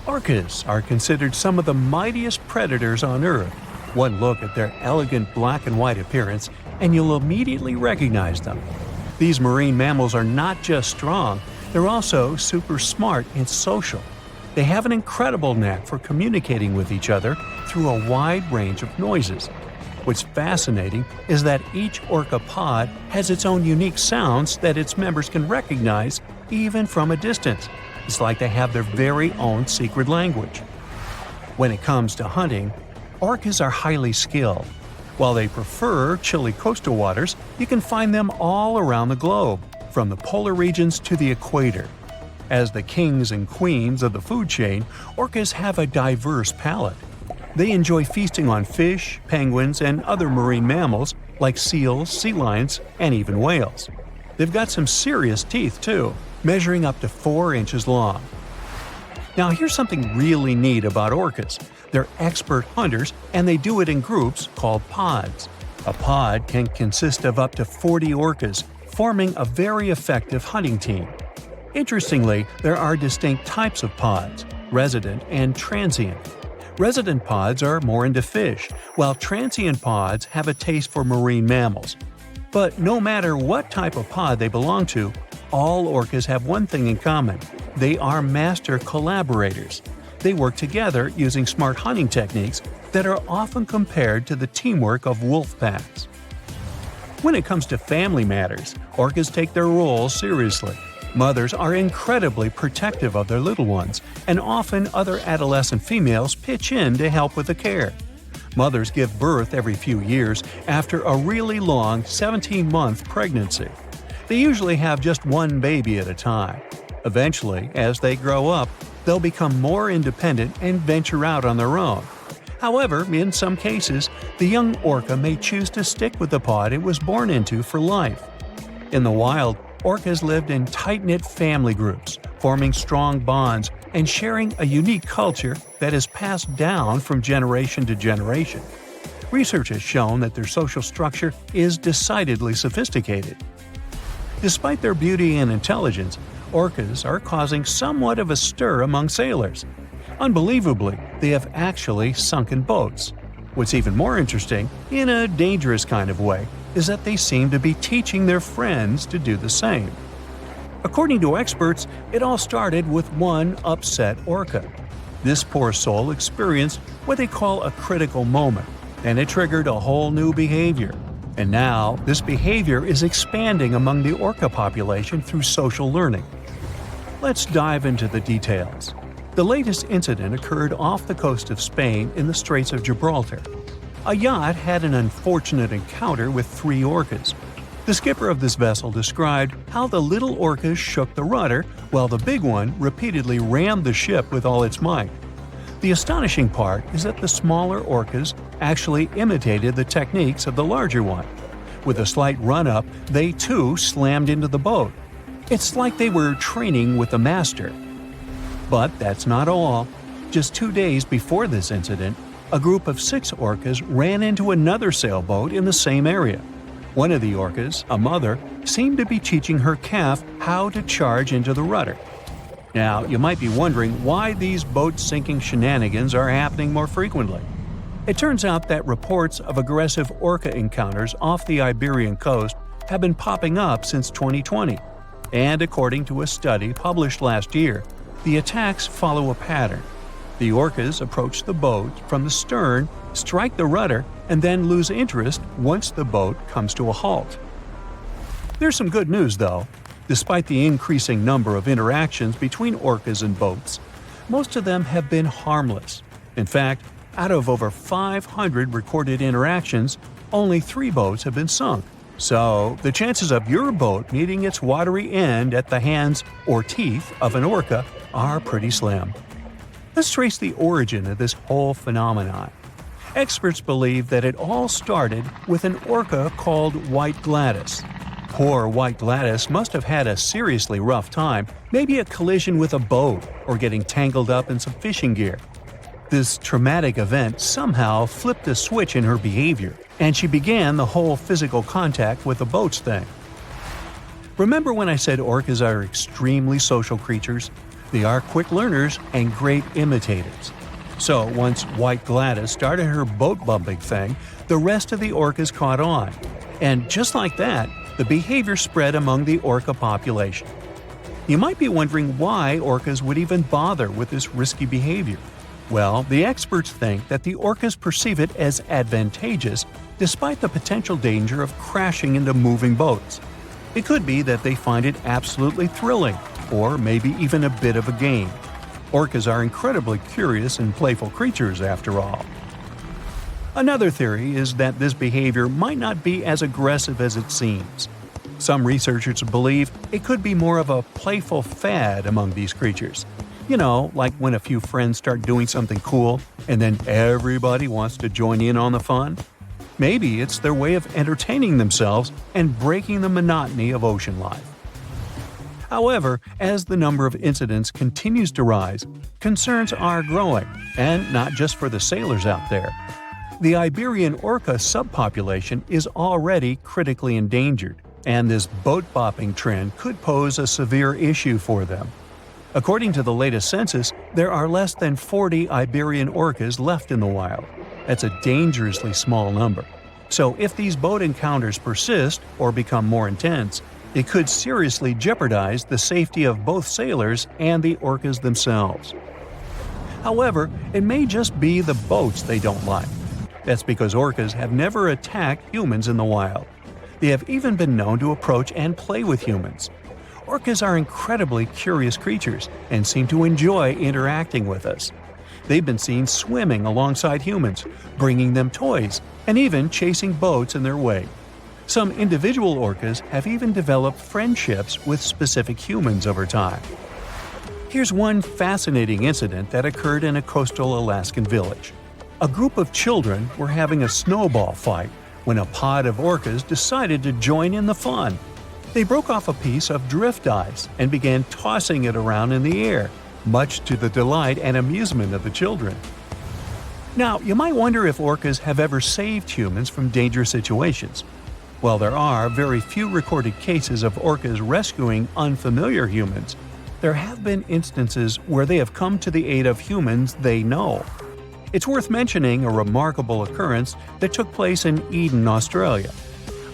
Orcas are considered some of the mightiest predators on Earth. One look at their elegant black and white appearance, and you'll immediately recognize them. These marine mammals are not just strong, they're also super smart and social. They have an incredible knack for communicating with each other through a wide range of noises. What's fascinating is that each orca pod has its own unique sounds that its members can recognize even from a distance. It's like they have their very own secret language. When it comes to hunting, orcas are highly skilled. While they prefer chilly coastal waters, you can find them all around the globe, from the polar regions to the equator. As the kings and queens of the food chain, orcas have a diverse palate. They enjoy feasting on fish, penguins, and other marine mammals like seals, sea lions, and even whales. They've got some serious teeth too, measuring up to 4 inches long. Now here's something really neat about orcas. They're expert hunters, and they do it in groups called pods. A pod can consist of up to 40 orcas, forming a very effective hunting team. Interestingly, there are distinct types of pods: resident and transient. Resident pods are more into fish, while transient pods have a taste for marine mammals. But no matter what type of pod they belong to, all orcas have one thing in common: they are master collaborators. They work together using smart hunting techniques that are often compared to the teamwork of wolf packs. When it comes to family matters, orcas take their roles seriously. Mothers are incredibly protective of their little ones, and often other adolescent females pitch in to help with the care. Mothers give birth every few years after a really long 17-month pregnancy. They usually have just one baby at a time. Eventually, as they grow up, they'll become more independent and venture out on their own. However, in some cases, the young orca may choose to stick with the pod it was born into for life. In the wild, orcas lived in tight-knit family groups, forming strong bonds and sharing a unique culture that is passed down from generation to generation. Research has shown that their social structure is decidedly sophisticated. Despite their beauty and intelligence, orcas are causing somewhat of a stir among sailors. Unbelievably, they have actually sunken boats. What's even more interesting, in a dangerous kind of way, is that they seem to be teaching their friends to do the same. According to experts, it all started with one upset orca. This poor soul experienced what they call a critical moment, and it triggered a whole new behavior. And now, this behavior is expanding among the orca population through social learning. Let's dive into the details. The latest incident occurred off the coast of Spain in the Straits of Gibraltar. A yacht had an unfortunate encounter with 3 orcas. The skipper of this vessel described how the little orcas shook the rudder while the big one repeatedly rammed the ship with all its might. The astonishing part is that the smaller orcas actually imitated the techniques of the larger one. With a slight run-up, they too slammed into the boat. It's like they were training with the master. But that's not all. Just 2 days before this incident, a group of 6 orcas ran into another sailboat in the same area. One of the orcas, a mother, seemed to be teaching her calf how to charge into the rudder. Now, you might be wondering why these boat-sinking shenanigans are happening more frequently. It turns out that reports of aggressive orca encounters off the Iberian coast have been popping up since 2020. And according to a study published last year, the attacks follow a pattern. The orcas approach the boat from the stern, strike the rudder, and then lose interest once the boat comes to a halt. There's some good news, though. Despite the increasing number of interactions between orcas and boats, most of them have been harmless. In fact, out of over 500 recorded interactions, only 3 boats have been sunk. So, the chances of your boat meeting its watery end at the hands or teeth of an orca are pretty slim. Let's trace the origin of this whole phenomenon. Experts believe that it all started with an orca called White Gladys. Poor White Gladys must have had a seriously rough time, maybe a collision with a boat or getting tangled up in some fishing gear. This traumatic event somehow flipped a switch in her behavior, and she began the whole physical contact with the boats thing. Remember when I said orcas are extremely social creatures? They are quick learners and great imitators. So once White Gladys started her boat bumping thing, the rest of the orcas caught on. And just like that, the behavior spread among the orca population. You might be wondering why orcas would even bother with this risky behavior. Well, the experts think that the orcas perceive it as advantageous despite the potential danger of crashing into moving boats. It could be that they find it absolutely thrilling, or maybe even a bit of a game. Orcas are incredibly curious and playful creatures, after all. Another theory is that this behavior might not be as aggressive as it seems. Some researchers believe it could be more of a playful fad among these creatures. You know, like when a few friends start doing something cool and then everybody wants to join in on the fun. Maybe it's their way of entertaining themselves and breaking the monotony of ocean life. However, as the number of incidents continues to rise, concerns are growing, and not just for the sailors out there. The Iberian orca subpopulation is already critically endangered, and this boat-bopping trend could pose a severe issue for them. According to the latest census, there are less than 40 Iberian orcas left in the wild. That's a dangerously small number. So if these boat encounters persist or become more intense, it could seriously jeopardize the safety of both sailors and the orcas themselves. However, it may just be the boats they don't like. That's because orcas have never attacked humans in the wild. They have even been known to approach and play with humans. Orcas are incredibly curious creatures and seem to enjoy interacting with us. They've been seen swimming alongside humans, bringing them toys, and even chasing boats in their way. Some individual orcas have even developed friendships with specific humans over time. Here's one fascinating incident that occurred in a coastal Alaskan village. A group of children were having a snowball fight when a pod of orcas decided to join in the fun. They broke off a piece of drift ice and began tossing it around in the air, much to the delight and amusement of the children. Now, you might wonder if orcas have ever saved humans from dangerous situations. While there are very few recorded cases of orcas rescuing unfamiliar humans, there have been instances where they have come to the aid of humans they know. It's worth mentioning a remarkable occurrence that took place in Eden, Australia.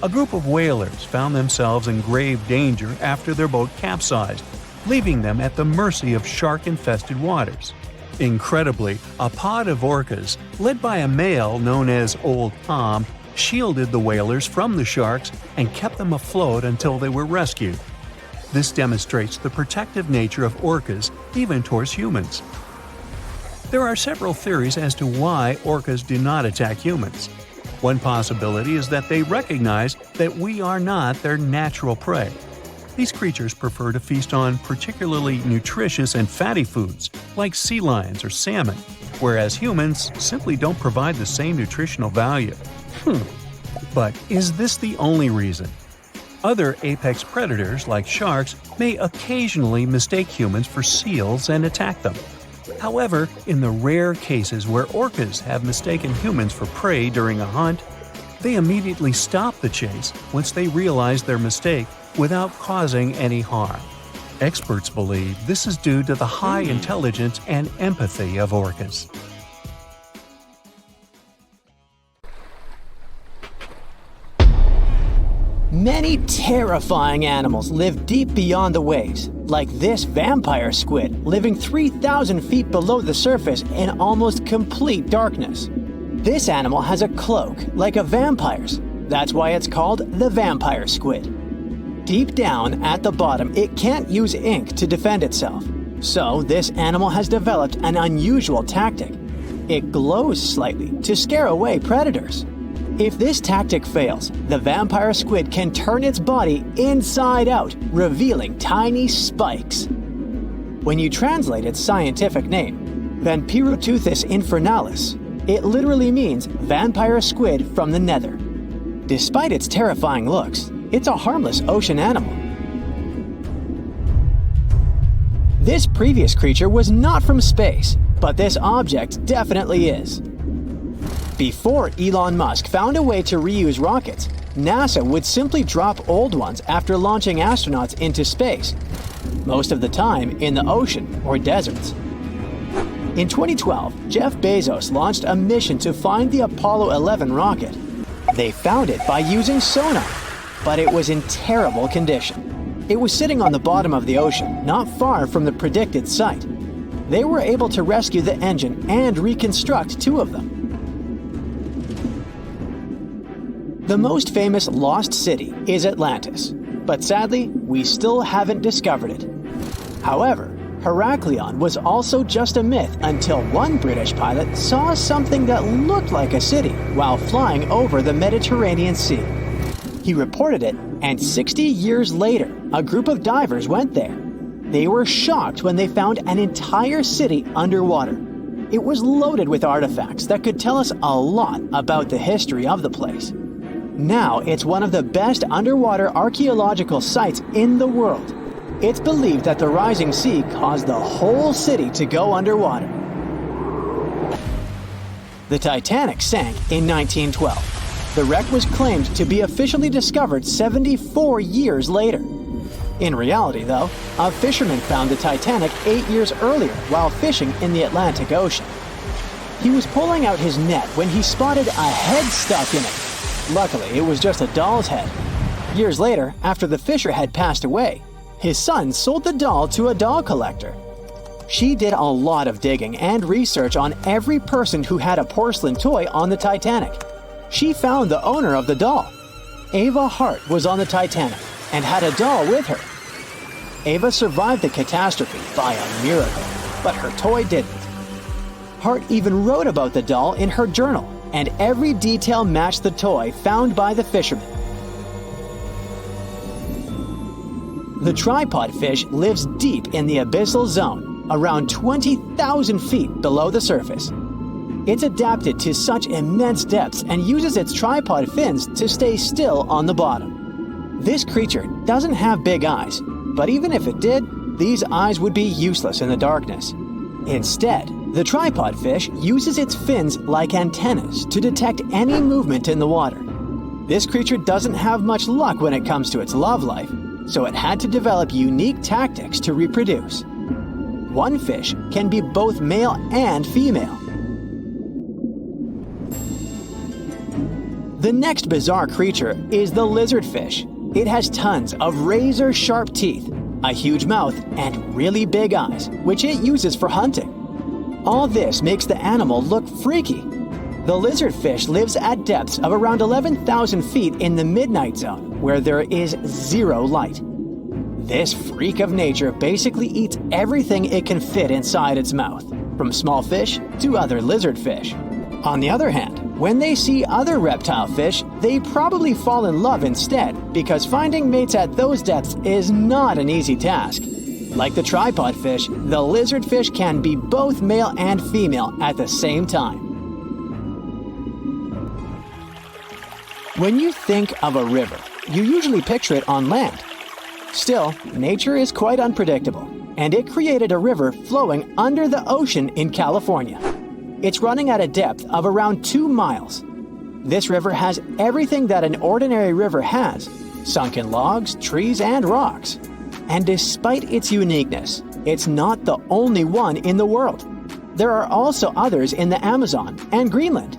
A group of whalers found themselves in grave danger after their boat capsized, leaving them at the mercy of shark-infested waters. Incredibly, a pod of orcas, led by a male known as Old Tom, shielded the whalers from the sharks and kept them afloat until they were rescued. This demonstrates the protective nature of orcas even towards humans. There are several theories as to why orcas do not attack humans. One possibility is that they recognize that we are not their natural prey. These creatures prefer to feast on particularly nutritious and fatty foods, like sea lions or salmon, whereas humans simply don't provide the same nutritional value. But is this the only reason? Other apex predators, like sharks, may occasionally mistake humans for seals and attack them. However, in the rare cases where orcas have mistaken humans for prey during a hunt, they immediately stop the chase once they realize their mistake without causing any harm. Experts believe this is due to the high intelligence and empathy of orcas. Many terrifying animals live deep beyond the waves, like this vampire squid living 3,000 feet below the surface in almost complete darkness. This animal has a cloak, like a vampire's. That's why it's called the vampire squid. Deep down at the bottom, it can't use ink to defend itself. So this animal has developed an unusual tactic. It glows slightly to scare away predators. If this tactic fails, the vampire squid can turn its body inside out, revealing tiny spikes. When you translate its scientific name, Vampiroteuthis infernalis, it literally means vampire squid from the nether. Despite its terrifying looks, it's a harmless ocean animal. This previous creature was not from space, but this object definitely is. Before Elon Musk found a way to reuse rockets, NASA would simply drop old ones after launching astronauts into space, most of the time in the ocean or deserts. In 2012, Jeff Bezos launched a mission to find the Apollo 11 rocket. They found it by using sonar, but it was in terrible condition. It was sitting on the bottom of the ocean, not far from the predicted site. They were able to rescue the engine and reconstruct 2 of them. The most famous lost city is Atlantis, but sadly, we still haven't discovered it. However, Heraklion was also just a myth until one British pilot saw something that looked like a city while flying over the Mediterranean Sea. He reported it, and 60 years later, a group of divers went there. They were shocked when they found an entire city underwater. It was loaded with artifacts that could tell us a lot about the history of the place. Now it's one of the best underwater archaeological sites in the world. It's believed that the rising sea caused the whole city to go underwater. The Titanic sank in 1912. The wreck was claimed to be officially discovered 74 years later. In reality, though, a fisherman found the Titanic 8 years earlier while fishing in the Atlantic Ocean. He was pulling out his net when he spotted a head stuck in it. Luckily, it was just a doll's head. Years later, after the fisher had passed away, his son sold the doll to a doll collector. She did a lot of digging and research on every person who had a porcelain toy on the Titanic. She found the owner of the doll. Ava Hart was on the Titanic and had a doll with her. Ava survived the catastrophe by a miracle, but her toy didn't. Hart even wrote about the doll in her journal, and every detail matched the toy found by the fisherman. The tripod fish lives deep in the abyssal zone, around 20,000 feet below the surface. It's adapted to such immense depths and uses its tripod fins to stay still on the bottom. This creature doesn't have big eyes, but even if it did, these eyes would be useless in the darkness. Instead, the tripod fish uses its fins like antennas to detect any movement in the water. This creature doesn't have much luck when it comes to its love life, so it had to develop unique tactics to reproduce. One fish can be both male and female. The next bizarre creature is the lizardfish. It has tons of razor-sharp teeth, a huge mouth, and really big eyes, which it uses for hunting. All this makes the animal look freaky. The lizardfish lives at depths of around 11,000 feet in the midnight zone, where there is zero light. This freak of nature basically eats everything it can fit inside its mouth, from small fish to other lizardfish. On the other hand, when they see other reptile fish, they probably fall in love instead, because finding mates at those depths is not an easy task. Like the tripod fish, the lizardfish can be both male and female at the same time. When you think of a river, you usually picture it on land. Still, nature is quite unpredictable, and it created a river flowing under the ocean in California. It's running at a depth of around 2 miles. This river has everything that an ordinary river has: sunken logs, trees, and rocks. And despite its uniqueness, it's not the only one in the world. There are also others in the Amazon and Greenland.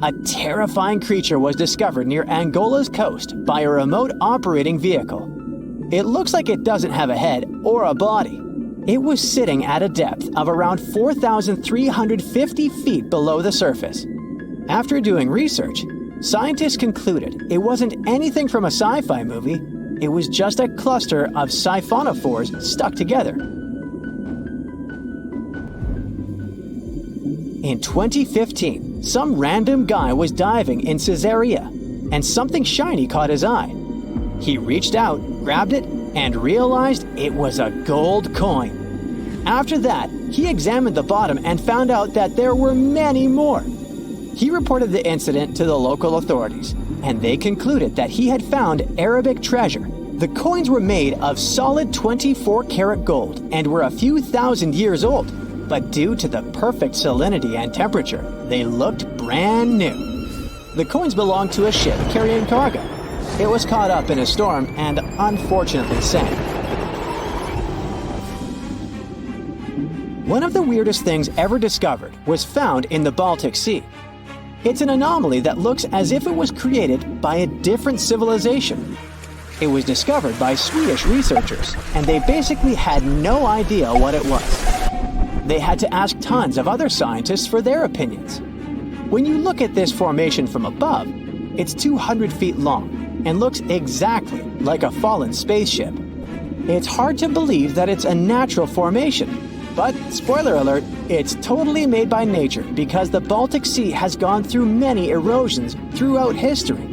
A terrifying creature was discovered near Angola's coast by a remote operating vehicle. It looks like it doesn't have a head or a body. It was sitting at a depth of around 4,350 feet below the surface. After doing research, scientists concluded it wasn't anything from a sci-fi movie. It was just a cluster of siphonophores stuck together. In 2015, some random guy was diving in Caesarea, and something shiny caught his eye. He reached out, grabbed it, and realized it was a gold coin. After that, he examined the bottom and found out that there were many more. He reported the incident to the local authorities, and they concluded that he had found Arabic treasure. The coins were made of solid 24-karat gold and were a few thousand years old, but due to the perfect salinity and temperature, they looked brand new. The coins belonged to a ship carrying cargo. It was caught up in a storm and unfortunately sank. One of the weirdest things ever discovered was found in the Baltic Sea. It's an anomaly that looks as if it was created by a different civilization. It was discovered by Swedish researchers, and they basically had no idea what it was. They had to ask tons of other scientists for their opinions. When you look at this formation from above, it's 200 feet long and looks exactly like a fallen spaceship. It's hard to believe that it's a natural formation. But, spoiler alert, it's totally made by nature because the Baltic Sea has gone through many erosions throughout history.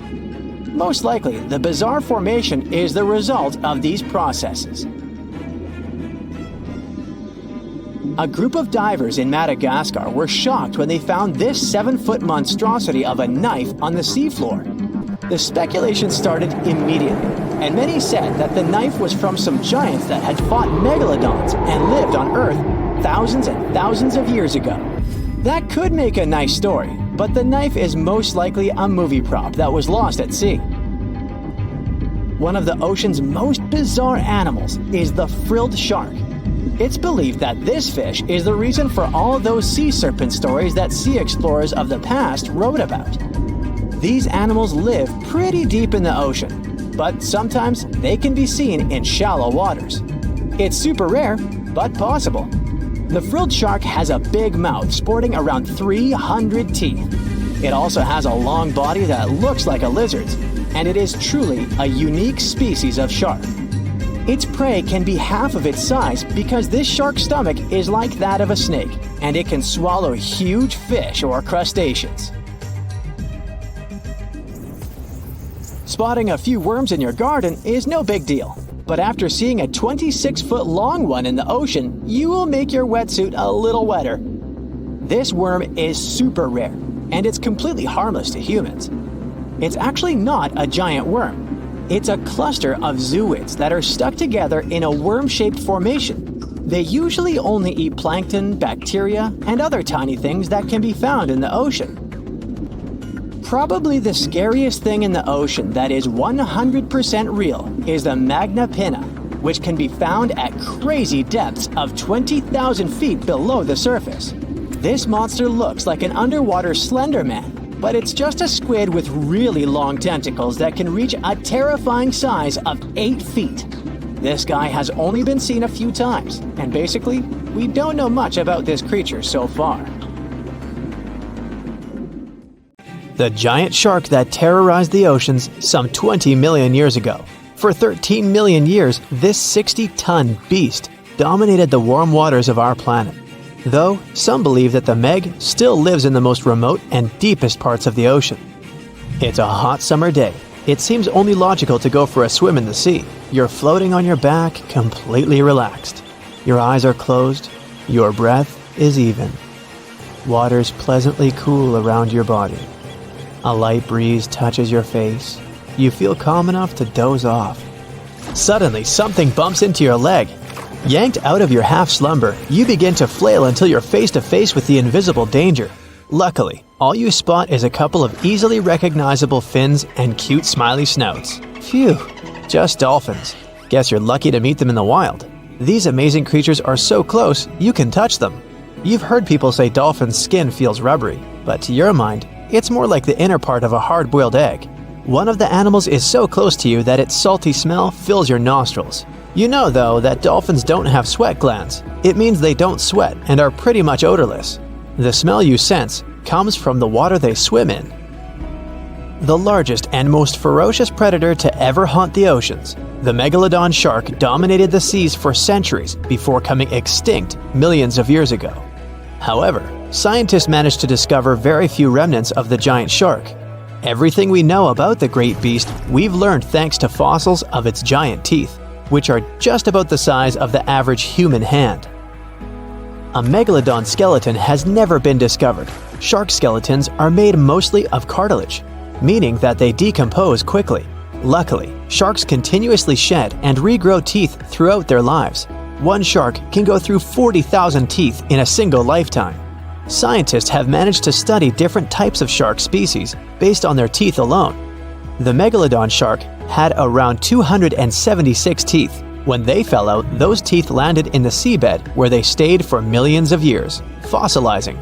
Most likely, the bizarre formation is the result of these processes. A group of divers in Madagascar were shocked when they found this 7-foot monstrosity of a knife on the seafloor. The speculation started immediately, and many said that the knife was from some giants that had fought megalodons and lived on Earth thousands and thousands of years ago. That could make a nice story, but the knife is most likely a movie prop that was lost at sea. One of the ocean's most bizarre animals is the frilled shark. It's believed that this fish is the reason for all those sea serpent stories that sea explorers of the past wrote about. These animals live pretty deep in the ocean, but sometimes they can be seen in shallow waters. It's super rare, but possible. The frilled shark has a big mouth sporting around 300 teeth. It also has a long body that looks like a lizard's, and it is truly a unique species of shark. Its prey can be half of its size because this shark's stomach is like that of a snake, and it can swallow huge fish or crustaceans. Spotting a few worms in your garden is no big deal, but after seeing a 26-foot long one in the ocean, you will make your wetsuit a little wetter. This worm is super rare, and it's completely harmless to humans. It's actually not a giant worm. It's a cluster of zooids that are stuck together in a worm-shaped formation. They usually only eat plankton, bacteria, and other tiny things that can be found in the ocean. Probably the scariest thing in the ocean that is 100% real is the magna pinna, which can be found at crazy depths of 20,000 feet below the surface. This monster looks like an underwater Slender Man, but it's just a squid with really long tentacles that can reach a terrifying size of 8 feet. This guy has only been seen a few times, and basically, we don't know much about this creature so far. The giant shark that terrorized the oceans some 20 million years ago. For 13 million years, this 60-ton beast dominated the warm waters of our planet. Though, some believe that the Meg still lives in the most remote and deepest parts of the ocean. It's a hot summer day. It seems only logical to go for a swim in the sea. You're floating on your back, completely relaxed. Your eyes are closed. Your breath is even. Water's pleasantly cool around your body. A light breeze touches your face. You feel calm enough to doze off. Suddenly, something bumps into your leg. Yanked out of your half-slumber, you begin to flail until you're face-to-face with the invisible danger. Luckily, all you spot is a couple of easily recognizable fins and cute smiley snouts. Phew, just dolphins. Guess you're lucky to meet them in the wild. These amazing creatures are so close, you can touch them. You've heard people say dolphins' skin feels rubbery, but to your mind, it's more like the inner part of a hard-boiled egg. One of the animals is so close to you that its salty smell fills your nostrils. You know, though, that dolphins don't have sweat glands. It means they don't sweat and are pretty much odorless. The smell you sense comes from the water they swim in. The largest and most ferocious predator to ever haunt the oceans, the megalodon shark dominated the seas for centuries before coming extinct millions of years ago. However, scientists managed to discover very few remnants of the giant shark. Everything we know about the great beast we've learned thanks to fossils of its giant teeth, which are just about the size of the average human hand. A megalodon skeleton has never been discovered. Shark skeletons are made mostly of cartilage, meaning that they decompose quickly. Luckily, sharks continuously shed and regrow teeth throughout their lives. One shark can go through 40,000 teeth in a single lifetime. Scientists have managed to study different types of shark species based on their teeth alone. The megalodon shark had around 276 teeth. When they fell out, those teeth landed in the seabed where they stayed for millions of years, fossilizing.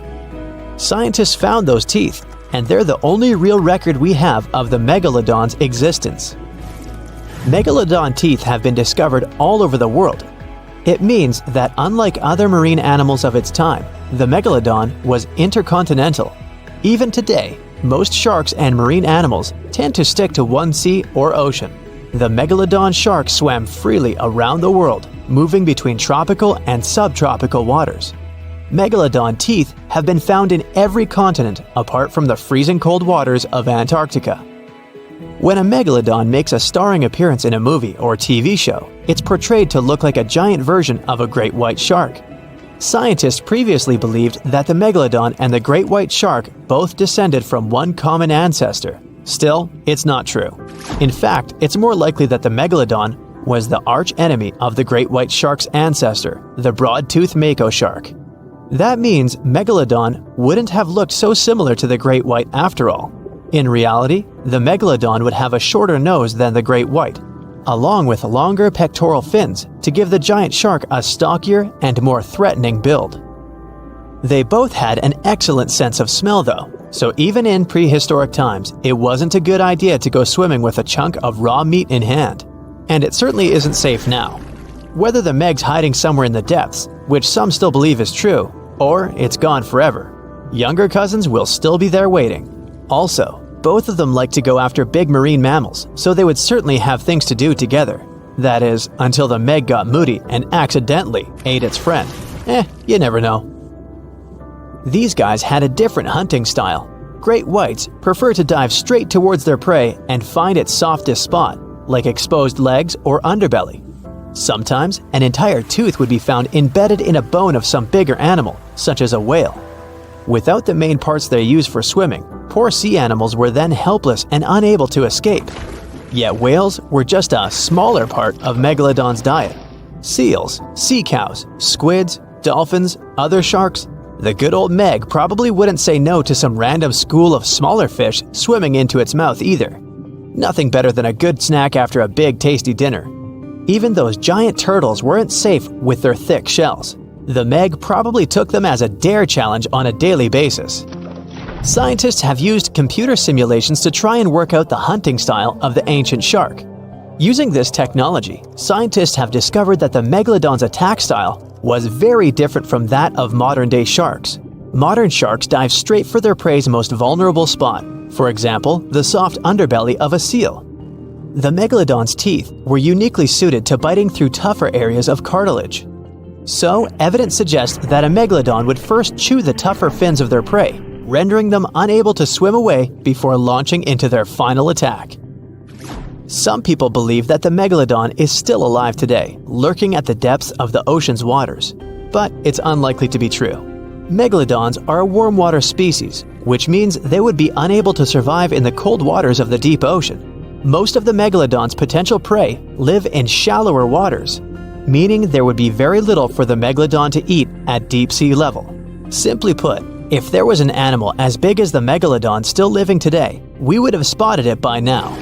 Scientists found those teeth, and they're the only real record we have of the megalodon's existence. Megalodon teeth have been discovered all over the world. It means that unlike other marine animals of its time, the megalodon was intercontinental. Even today, most sharks and marine animals tend to stick to one sea or ocean. The megalodon shark swam freely around the world, moving between tropical and subtropical waters. Megalodon teeth have been found in every continent apart from the freezing cold waters of Antarctica. When a megalodon makes a starring appearance in a movie or TV show, it's portrayed to look like a giant version of a great white shark. Scientists previously believed that the megalodon and the great white shark both descended from one common ancestor. Still, it's not true. In fact, it's more likely that the megalodon was the arch-enemy of the great white shark's ancestor, the broad-toothed mako shark. That means megalodon wouldn't have looked so similar to the great white after all. In reality, the megalodon would have a shorter nose than the great white, along with longer pectoral fins to give the giant shark a stockier and more threatening build. They both had an excellent sense of smell though, so even in prehistoric times, it wasn't a good idea to go swimming with a chunk of raw meat in hand. And it certainly isn't safe now. Whether the Meg's hiding somewhere in the depths, which some still believe is true, or it's gone forever, younger cousins will still be there waiting. Also, both of them like to go after big marine mammals, so they would certainly have things to do together. That is, until the Meg got moody and accidentally ate its friend. You never know. These guys had a different hunting style. Great whites prefer to dive straight towards their prey and find its softest spot, like exposed legs or underbelly. Sometimes, an entire tooth would be found embedded in a bone of some bigger animal, such as a whale. Without the main parts they use for swimming, poor sea animals were then helpless and unable to escape. Yet whales were just a smaller part of megalodon's diet. Seals, sea cows, squids, dolphins, other sharks. The good old Meg probably wouldn't say no to some random school of smaller fish swimming into its mouth either. Nothing better than a good snack after a big tasty dinner. Even those giant turtles weren't safe with their thick shells. The Meg probably took them as a dare challenge on a daily basis. Scientists have used computer simulations to try and work out the hunting style of the ancient shark. Using this technology, scientists have discovered that the megalodon's attack style was very different from that of modern-day sharks. Modern sharks dive straight for their prey's most vulnerable spot, for example, the soft underbelly of a seal. The megalodon's teeth were uniquely suited to biting through tougher areas of cartilage. So, evidence suggests that a megalodon would first chew the tougher fins of their prey, rendering them unable to swim away before launching into their final attack. Some people believe that the megalodon is still alive today, lurking at the depths of the ocean's waters. But it's unlikely to be true. Megalodons are a warm water species, which means they would be unable to survive in the cold waters of the deep ocean. Most of the megalodon's potential prey live in shallower waters, meaning there would be very little for the megalodon to eat at deep sea level. Simply put, if there was an animal as big as the megalodon still living today, we would have spotted it by now.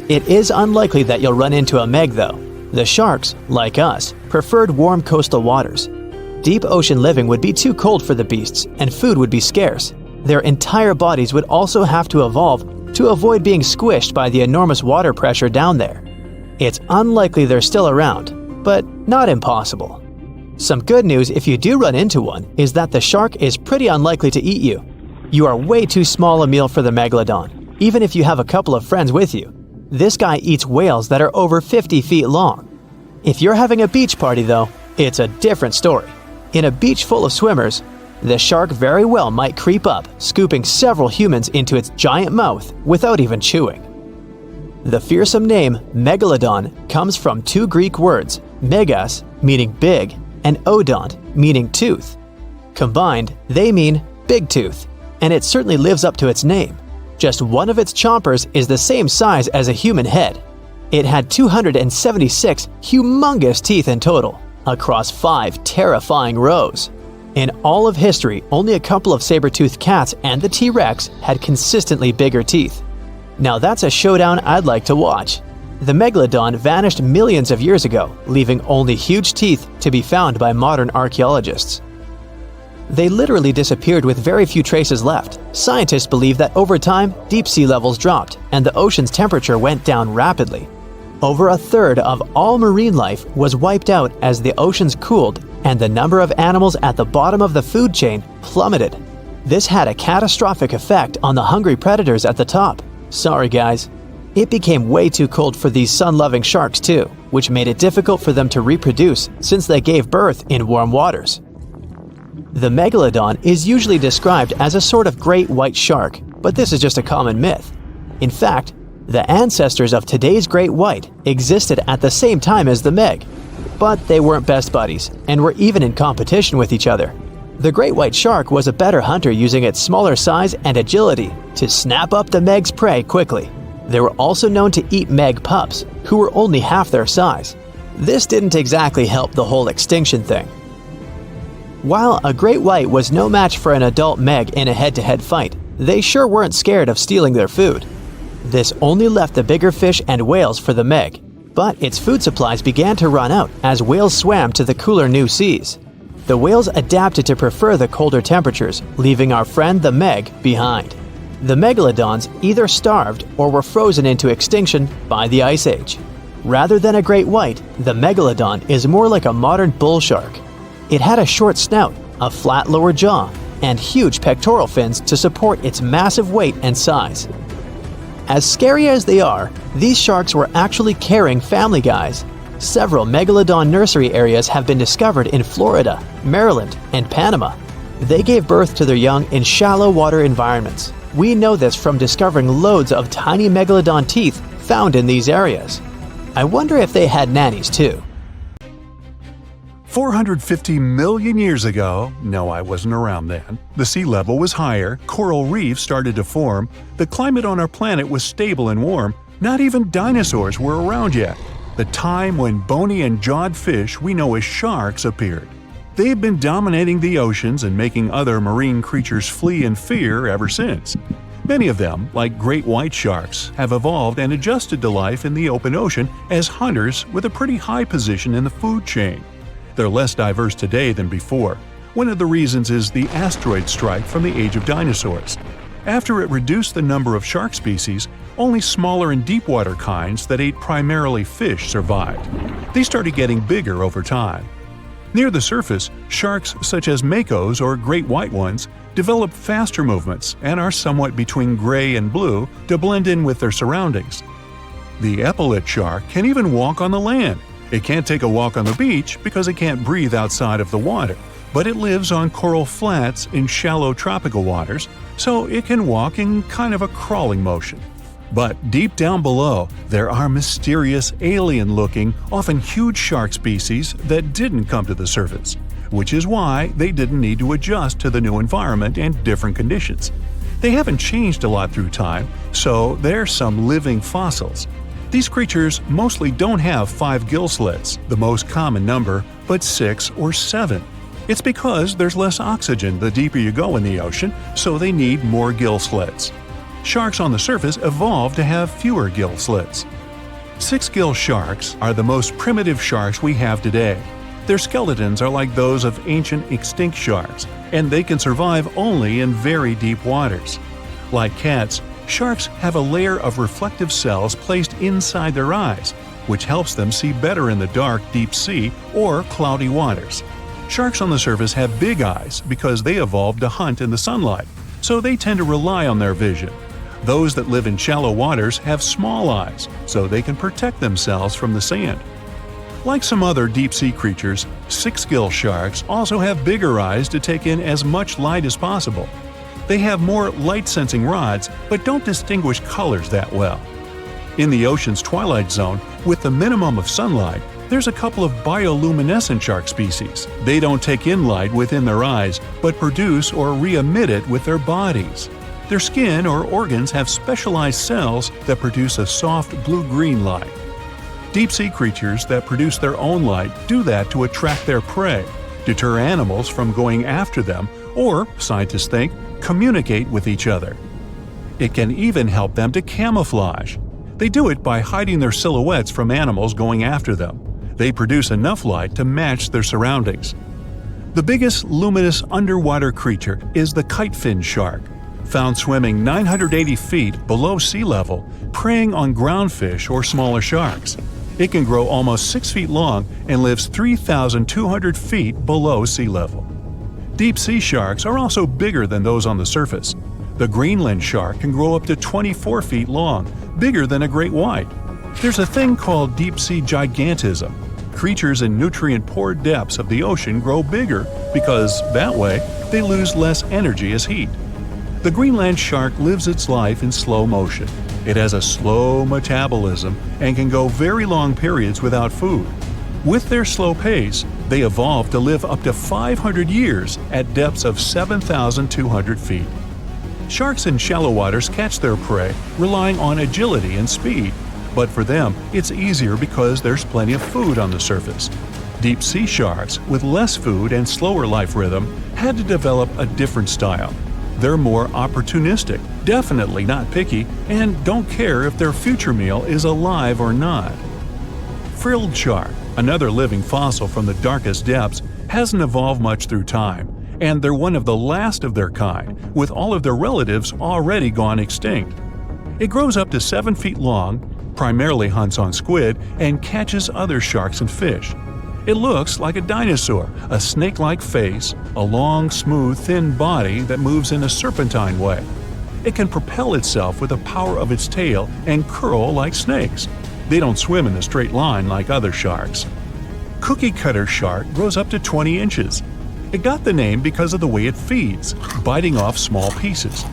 It is unlikely that you'll run into a Meg though. The sharks, like us, preferred warm coastal waters. Deep ocean living would be too cold for the beasts, and food would be scarce. Their entire bodies would also have to evolve to avoid being squished by the enormous water pressure down there. It's unlikely they're still around, but not impossible. Some good news if you do run into one is that the shark is pretty unlikely to eat you. You are way too small a meal for the megalodon, even if you have a couple of friends with you. This guy eats whales that are over 50 feet long. If you're having a beach party though, it's a different story. In a beach full of swimmers, the shark very well might creep up, scooping several humans into its giant mouth without even chewing. The fearsome name megalodon comes from two Greek words, megas, meaning big, and odont, meaning tooth. Combined, they mean big tooth, and it certainly lives up to its name. Just one of its chompers is the same size as a human head. It had 276 humongous teeth in total, across 5 terrifying rows. In all of history, only a couple of saber-toothed cats and the T-Rex had consistently bigger teeth. Now that's a showdown I'd like to watch. The megalodon vanished millions of years ago, leaving only huge teeth to be found by modern archaeologists. They literally disappeared with very few traces left. Scientists believe that over time, deep sea levels dropped and the ocean's temperature went down rapidly. Over a third of all marine life was wiped out as the oceans cooled and the number of animals at the bottom of the food chain plummeted. This had a catastrophic effect on the hungry predators at the top. Sorry guys. It became way too cold for these sun-loving sharks too, which made it difficult for them to reproduce since they gave birth in warm waters. The megalodon is usually described as a sort of great white shark, but this is just a common myth. In fact, the ancestors of today's great white existed at the same time as the meg, but they weren't best buddies and were even in competition with each other. The great white shark was a better hunter using its smaller size and agility to snap up the meg's prey quickly. They were also known to eat meg pups, who were only half their size. This didn't exactly help the whole extinction thing. While a great white was no match for an adult meg in a head-to-head fight, they sure weren't scared of stealing their food. This only left the bigger fish and whales for the meg, but its food supplies began to run out as whales swam to the cooler new seas. The whales adapted to prefer the colder temperatures, leaving our friend the meg behind. The megalodons either starved or were frozen into extinction by the Ice Age. Rather than a great white, the megalodon is more like a modern bull shark. It had a short snout, a flat lower jaw, and huge pectoral fins to support its massive weight and size. As scary as they are, these sharks were actually caring family guys. Several megalodon nursery areas have been discovered in Florida, Maryland, and Panama. They gave birth to their young in shallow water environments. We know this from discovering loads of tiny megalodon teeth found in these areas. I wonder if they had nannies too. 450 million years ago, no, I wasn't around then, the sea level was higher, coral reefs started to form, the climate on our planet was stable and warm, not even dinosaurs were around yet. The time when bony and jawed fish we know as sharks appeared. They've been dominating the oceans and making other marine creatures flee in fear ever since. Many of them, like great white sharks, have evolved and adjusted to life in the open ocean as hunters with a pretty high position in the food chain. They're less diverse today than before. One of the reasons is the asteroid strike from the age of dinosaurs. After it reduced the number of shark species, only smaller and deep-water kinds that ate primarily fish survived. They started getting bigger over time. Near the surface, sharks such as makos or great white ones develop faster movements and are somewhat between gray and blue to blend in with their surroundings. The epaulet shark can even walk on the land. It can't take a walk on the beach because it can't breathe outside of the water, but it lives on coral flats in shallow tropical waters, so it can walk in kind of a crawling motion. But deep down below, there are mysterious, alien-looking, often huge shark species that didn't come to the surface, which is why they didn't need to adjust to the new environment and different conditions. They haven't changed a lot through time, so they're some living fossils. These creatures mostly don't have 5 gill slits, the most common number, but 6 or 7. It's because there's less oxygen the deeper you go in the ocean, so they need more gill slits. Sharks on the surface evolved to have fewer gill slits. 6-gill sharks are the most primitive sharks we have today. Their skeletons are like those of ancient extinct sharks, and they can survive only in very deep waters. Like cats, sharks have a layer of reflective cells placed inside their eyes, which helps them see better in the dark, deep sea or cloudy waters. Sharks on the surface have big eyes because they evolved to hunt in the sunlight, so they tend to rely on their vision. Those that live in shallow waters have small eyes, so they can protect themselves from the sand. Like some other deep-sea creatures, 6-gill sharks also have bigger eyes to take in as much light as possible. They have more light-sensing rods, but don't distinguish colors that well. In the ocean's twilight zone, with the minimum of sunlight, there's a couple of bioluminescent shark species. They don't take in light within their eyes, but produce or re-emit it with their bodies. Their skin or organs have specialized cells that produce a soft blue-green light. Deep-sea creatures that produce their own light do that to attract their prey. deter animals from going after them, or, scientists think, communicate with each other. It can even help them to camouflage. They do it by hiding their silhouettes from animals going after them. They produce enough light to match their surroundings. The biggest luminous underwater creature is the kitefin shark, found swimming 980 feet below sea level, preying on groundfish or smaller sharks. It can grow almost 6 feet long and lives 3,200 feet below sea level. Deep-sea sharks are also bigger than those on the surface. The Greenland shark can grow up to 24 feet long, bigger than a great white. There's a thing called deep-sea gigantism. Creatures in nutrient-poor depths of the ocean grow bigger because, that way, they lose less energy as heat. The Greenland shark lives its life in slow motion. It has a slow metabolism and can go very long periods without food. With their slow pace, they evolved to live up to 500 years at depths of 7,200 feet. Sharks in shallow waters catch their prey relying on agility and speed, but for them it's easier because there's plenty of food on the surface. Deep-sea sharks, with less food and slower life rhythm, had to develop a different style. They're more opportunistic, definitely not picky, and don't care if their future meal is alive or not. Frilled shark, another living fossil from the darkest depths, hasn't evolved much through time, and they're one of the last of their kind, with all of their relatives already gone extinct. It grows up to 7 feet long, primarily hunts on squid, and catches other sharks and fish. It looks like a dinosaur, a snake-like face, a long, smooth, thin body that moves in a serpentine way. It can propel itself with the power of its tail and curl like snakes. They don't swim in a straight line like other sharks. Cookie cutter shark grows up to 20 inches. It got the name because of the way it feeds, biting off small pieces.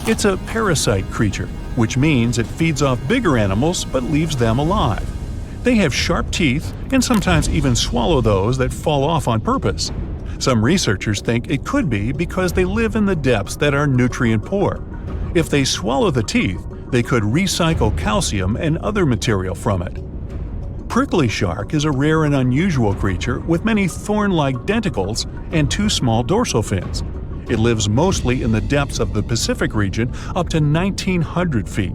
It's a parasite creature, which means it feeds off bigger animals but leaves them alive. They have sharp teeth and sometimes even swallow those that fall off on purpose. Some researchers think it could be because they live in the depths that are nutrient poor. If they swallow the teeth, they could recycle calcium and other material from it. Prickly shark is a rare and unusual creature with many thorn-like denticles and 2 small dorsal fins. It lives mostly in the depths of the Pacific region up to 1,900 feet.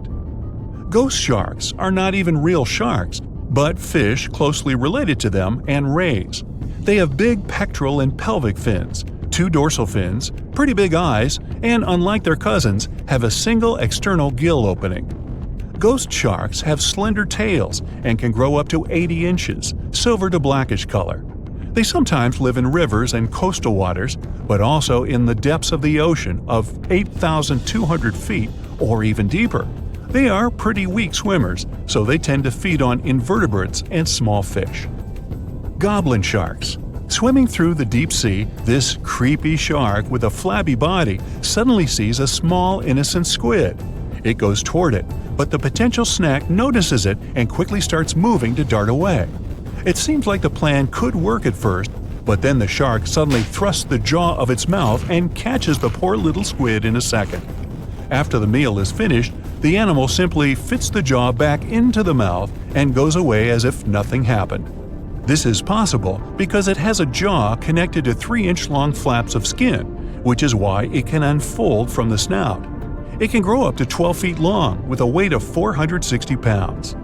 Ghost sharks are not even real sharks, but fish closely related to them and rays. They have big pectoral and pelvic fins, 2 dorsal fins, pretty big eyes, and unlike their cousins, have a single external gill opening. Ghost sharks have slender tails and can grow up to 80 inches, silver to blackish color. They sometimes live in rivers and coastal waters, but also in the depths of the ocean of 8,200 feet or even deeper. They are pretty weak swimmers, so they tend to feed on invertebrates and small fish. Goblin sharks. Swimming through the deep sea, this creepy shark with a flabby body suddenly sees a small, innocent squid. It goes toward it, but the potential snack notices it and quickly starts moving to dart away. It seems like the plan could work at first, but then the shark suddenly thrusts the jaw of its mouth and catches the poor little squid in a second. After the meal is finished, the animal simply fits the jaw back into the mouth and goes away as if nothing happened. This is possible because it has a jaw connected to 3-inch-long flaps of skin, which is why it can unfold from the snout. It can grow up to 12 feet long with a weight of 460 pounds.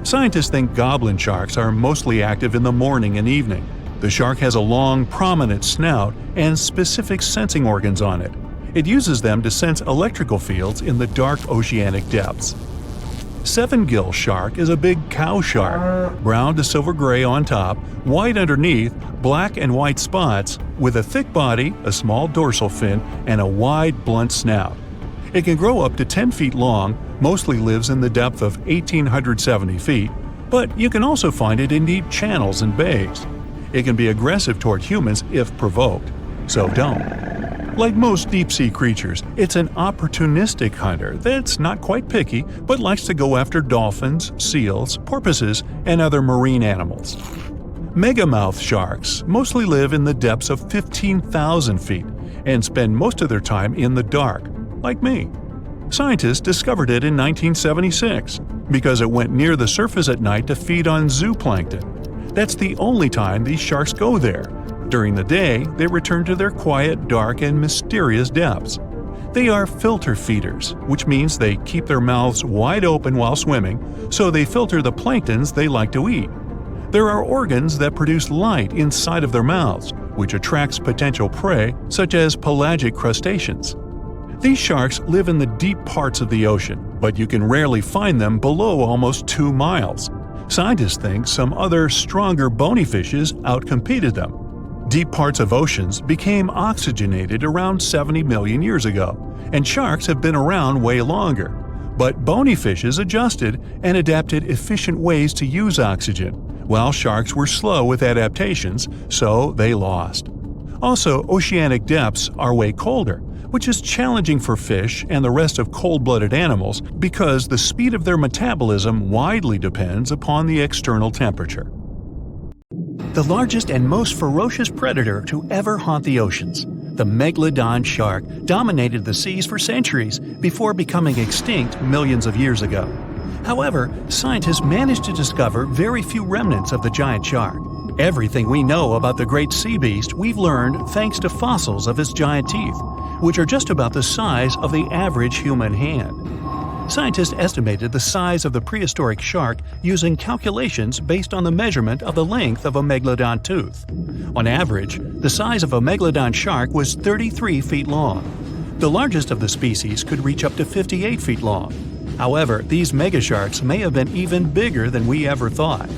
Scientists think goblin sharks are mostly active in the morning and evening. The shark has a long, prominent snout and specific sensing organs on it. It uses them to sense electrical fields in the dark oceanic depths. Seven-gill shark is a big cow shark, brown to silver-gray on top, white underneath, black and white spots, with a thick body, a small dorsal fin, and a wide, blunt snout. It can grow up to 10 feet long, mostly lives in the depth of 1,870 feet, but you can also find it in deep channels and bays. It can be aggressive toward humans if provoked, so don't. Like most deep-sea creatures, it's an opportunistic hunter that's not quite picky but likes to go after dolphins, seals, porpoises, and other marine animals. Megamouth sharks mostly live in the depths of 15,000 feet and spend most of their time in the dark, like me. Scientists discovered it in 1976 because it went near the surface at night to feed on zooplankton. That's the only time these sharks go there. During the day, they return to their quiet, dark, and mysterious depths. They are filter feeders, which means they keep their mouths wide open while swimming, so they filter the planktons they like to eat. There are organs that produce light inside of their mouths, which attracts potential prey, such as pelagic crustaceans. These sharks live in the deep parts of the ocean, but you can rarely find them below almost 2 miles. Scientists think some other, stronger bony fishes outcompeted them. Deep parts of oceans became oxygenated around 70 million years ago, and sharks have been around way longer. But bony fishes adjusted and adapted efficient ways to use oxygen, while sharks were slow with adaptations, so they lost. Also, oceanic depths are way colder, which is challenging for fish and the rest of cold-blooded animals because the speed of their metabolism widely depends upon the external temperature. The largest and most ferocious predator to ever haunt the oceans, the megalodon shark, dominated the seas for centuries before becoming extinct millions of years ago. However, scientists managed to discover very few remnants of the giant shark. Everything we know about the great sea beast we've learned thanks to fossils of its giant teeth, which are just about the size of the average human hand. Scientists estimated the size of the prehistoric shark using calculations based on the measurement of the length of a megalodon tooth. On average, the size of a megalodon shark was 33 feet long. The largest of the species could reach up to 58 feet long. However, these megasharks may have been even bigger than we ever thought.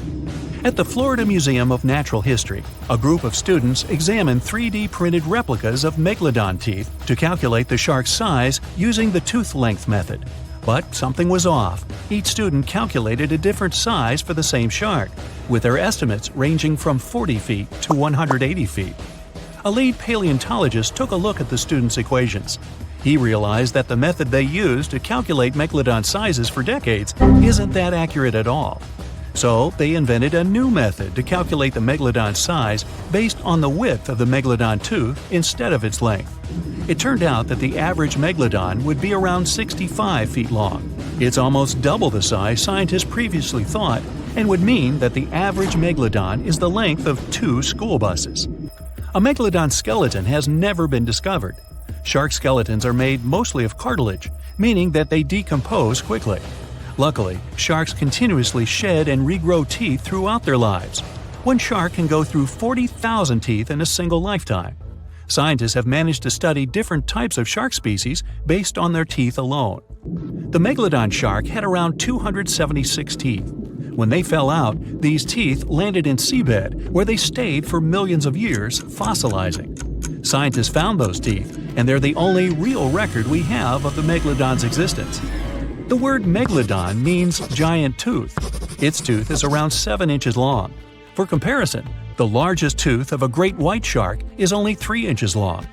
At the Florida Museum of Natural History, a group of students examined 3D printed replicas of megalodon teeth to calculate the shark's size using the tooth length method. But something was off. Each student calculated a different size for the same shark, with their estimates ranging from 40 feet to 180 feet. A lead paleontologist took a look at the students' equations. He realized that the method they used to calculate megalodon sizes for decades isn't that accurate at all. So they invented a new method to calculate the megalodon size based on the width of the megalodon tooth instead of its length. It turned out that the average megalodon would be around 65 feet long. It's almost double the size scientists previously thought, and would mean that the average megalodon is the length of 2 school buses. A megalodon skeleton has never been discovered. Shark skeletons are made mostly of cartilage, meaning that they decompose quickly. Luckily, sharks continuously shed and regrow teeth throughout their lives. One shark can go through 40,000 teeth in a single lifetime. Scientists have managed to study different types of shark species based on their teeth alone. The megalodon shark had around 276 teeth. When they fell out, these teeth landed in seabed, where they stayed for millions of years, fossilizing. Scientists found those teeth, and they're the only real record we have of the megalodon's existence. The word megalodon means giant tooth. Its tooth is around 7 inches long. For comparison, the largest tooth of a great white shark is only 3 inches long.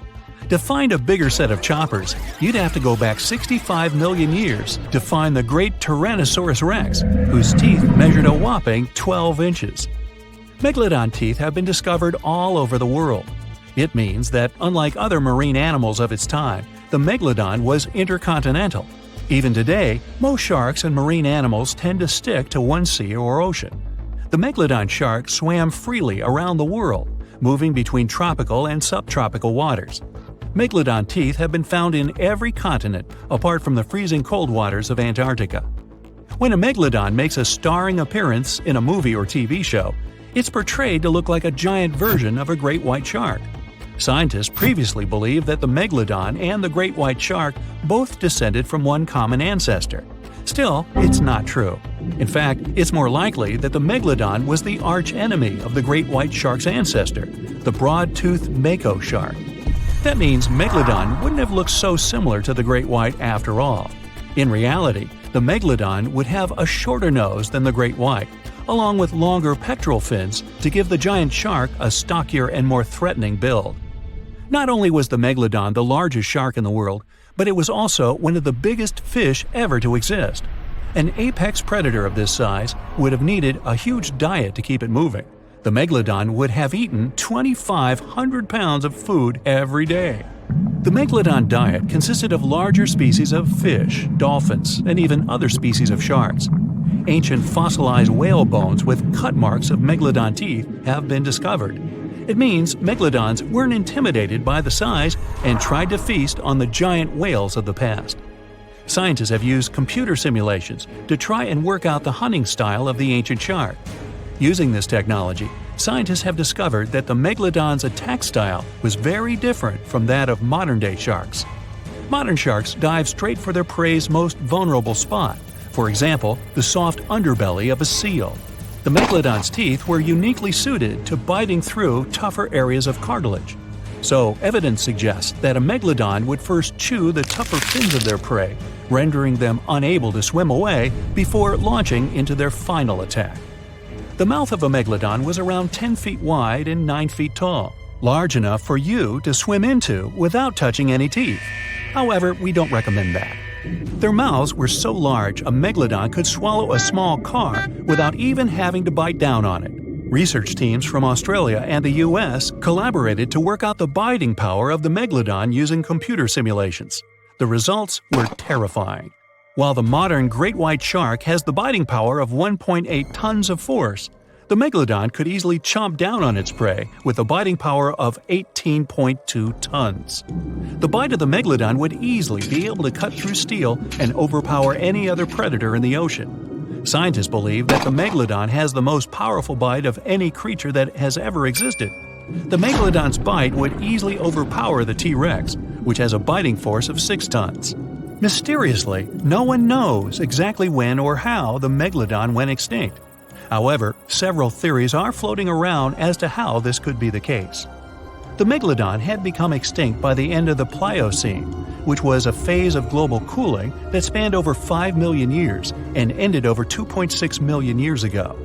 To find a bigger set of choppers, you'd have to go back 65 million years to find the great Tyrannosaurus rex, whose teeth measured a whopping 12 inches. Megalodon teeth have been discovered all over the world. It means that, unlike other marine animals of its time, the megalodon was intercontinental. Even today, most sharks and marine animals tend to stick to one sea or ocean. The megalodon shark swam freely around the world, moving between tropical and subtropical waters. Megalodon teeth have been found in every continent apart from the freezing cold waters of Antarctica. When a megalodon makes a starring appearance in a movie or TV show, it's portrayed to look like a giant version of a great white shark. Scientists previously believed that the megalodon and the great white shark both descended from one common ancestor. Still, it's not true. In fact, it's more likely that the megalodon was the arch-enemy of the great white shark's ancestor, the broad-toothed mako shark. That means megalodon wouldn't have looked so similar to the great white after all. In reality, the megalodon would have a shorter nose than the great white, along with longer pectoral fins to give the giant shark a stockier and more threatening build. Not only was the megalodon the largest shark in the world, but it was also one of the biggest fish ever to exist. An apex predator of this size would have needed a huge diet to keep it moving. The megalodon would have eaten 2,500 pounds of food every day. The megalodon diet consisted of larger species of fish, dolphins, and even other species of sharks. Ancient fossilized whale bones with cut marks of megalodon teeth have been discovered. It means megalodons weren't intimidated by the size and tried to feast on the giant whales of the past. Scientists have used computer simulations to try and work out the hunting style of the ancient shark. Using this technology, scientists have discovered that the megalodon's attack style was very different from that of modern-day sharks. Modern sharks dive straight for their prey's most vulnerable spot, for example, the soft underbelly of a seal. The megalodon's teeth were uniquely suited to biting through tougher areas of cartilage. So, evidence suggests that a megalodon would first chew the tougher fins of their prey, rendering them unable to swim away before launching into their final attack. The mouth of a megalodon was around 10 feet wide and 9 feet tall, large enough for you to swim into without touching any teeth. However, we don't recommend that. Their mouths were so large a megalodon could swallow a small car without even having to bite down on it. Research teams from Australia and the US collaborated to work out the biting power of the megalodon using computer simulations. The results were terrifying. While the modern great white shark has the biting power of 1.8 tons of force, the megalodon could easily chomp down on its prey with a biting power of 18.2 tons. The bite of the megalodon would easily be able to cut through steel and overpower any other predator in the ocean. Scientists believe that the megalodon has the most powerful bite of any creature that has ever existed. The megalodon's bite would easily overpower the T-Rex, which has a biting force of 6 tons. Mysteriously, no one knows exactly when or how the megalodon went extinct. However, several theories are floating around as to how this could be the case. The megalodon had become extinct by the end of the Pliocene, which was a phase of global cooling that spanned over 5 million years and ended over 2.6 million years ago.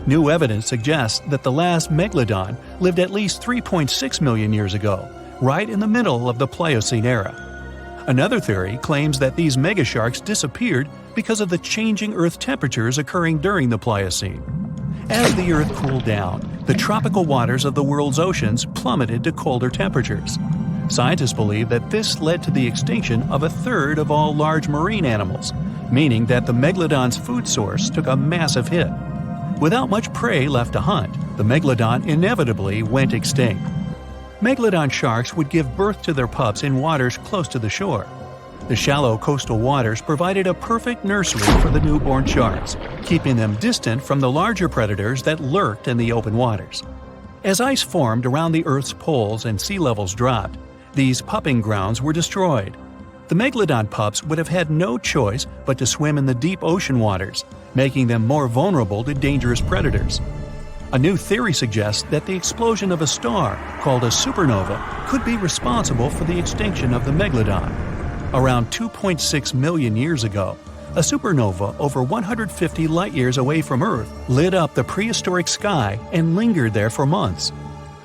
New evidence suggests that the last megalodon lived at least 3.6 million years ago, right in the middle of the Pliocene era. Another theory claims that these megasharks disappeared because of the changing Earth temperatures occurring during the Pliocene. As the Earth cooled down, the tropical waters of the world's oceans plummeted to colder temperatures. Scientists believe that this led to the extinction of a third of all large marine animals, meaning that the megalodon's food source took a massive hit. Without much prey left to hunt, the megalodon inevitably went extinct. Megalodon sharks would give birth to their pups in waters close to the shore. The shallow coastal waters provided a perfect nursery for the newborn sharks, keeping them distant from the larger predators that lurked in the open waters. As ice formed around the Earth's poles and sea levels dropped, these pupping grounds were destroyed. The megalodon pups would have had no choice but to swim in the deep ocean waters, making them more vulnerable to dangerous predators. A new theory suggests that the explosion of a star, called a supernova, could be responsible for the extinction of the megalodon. Around 2.6 million years ago, a supernova over 150 light-years away from Earth lit up the prehistoric sky and lingered there for months.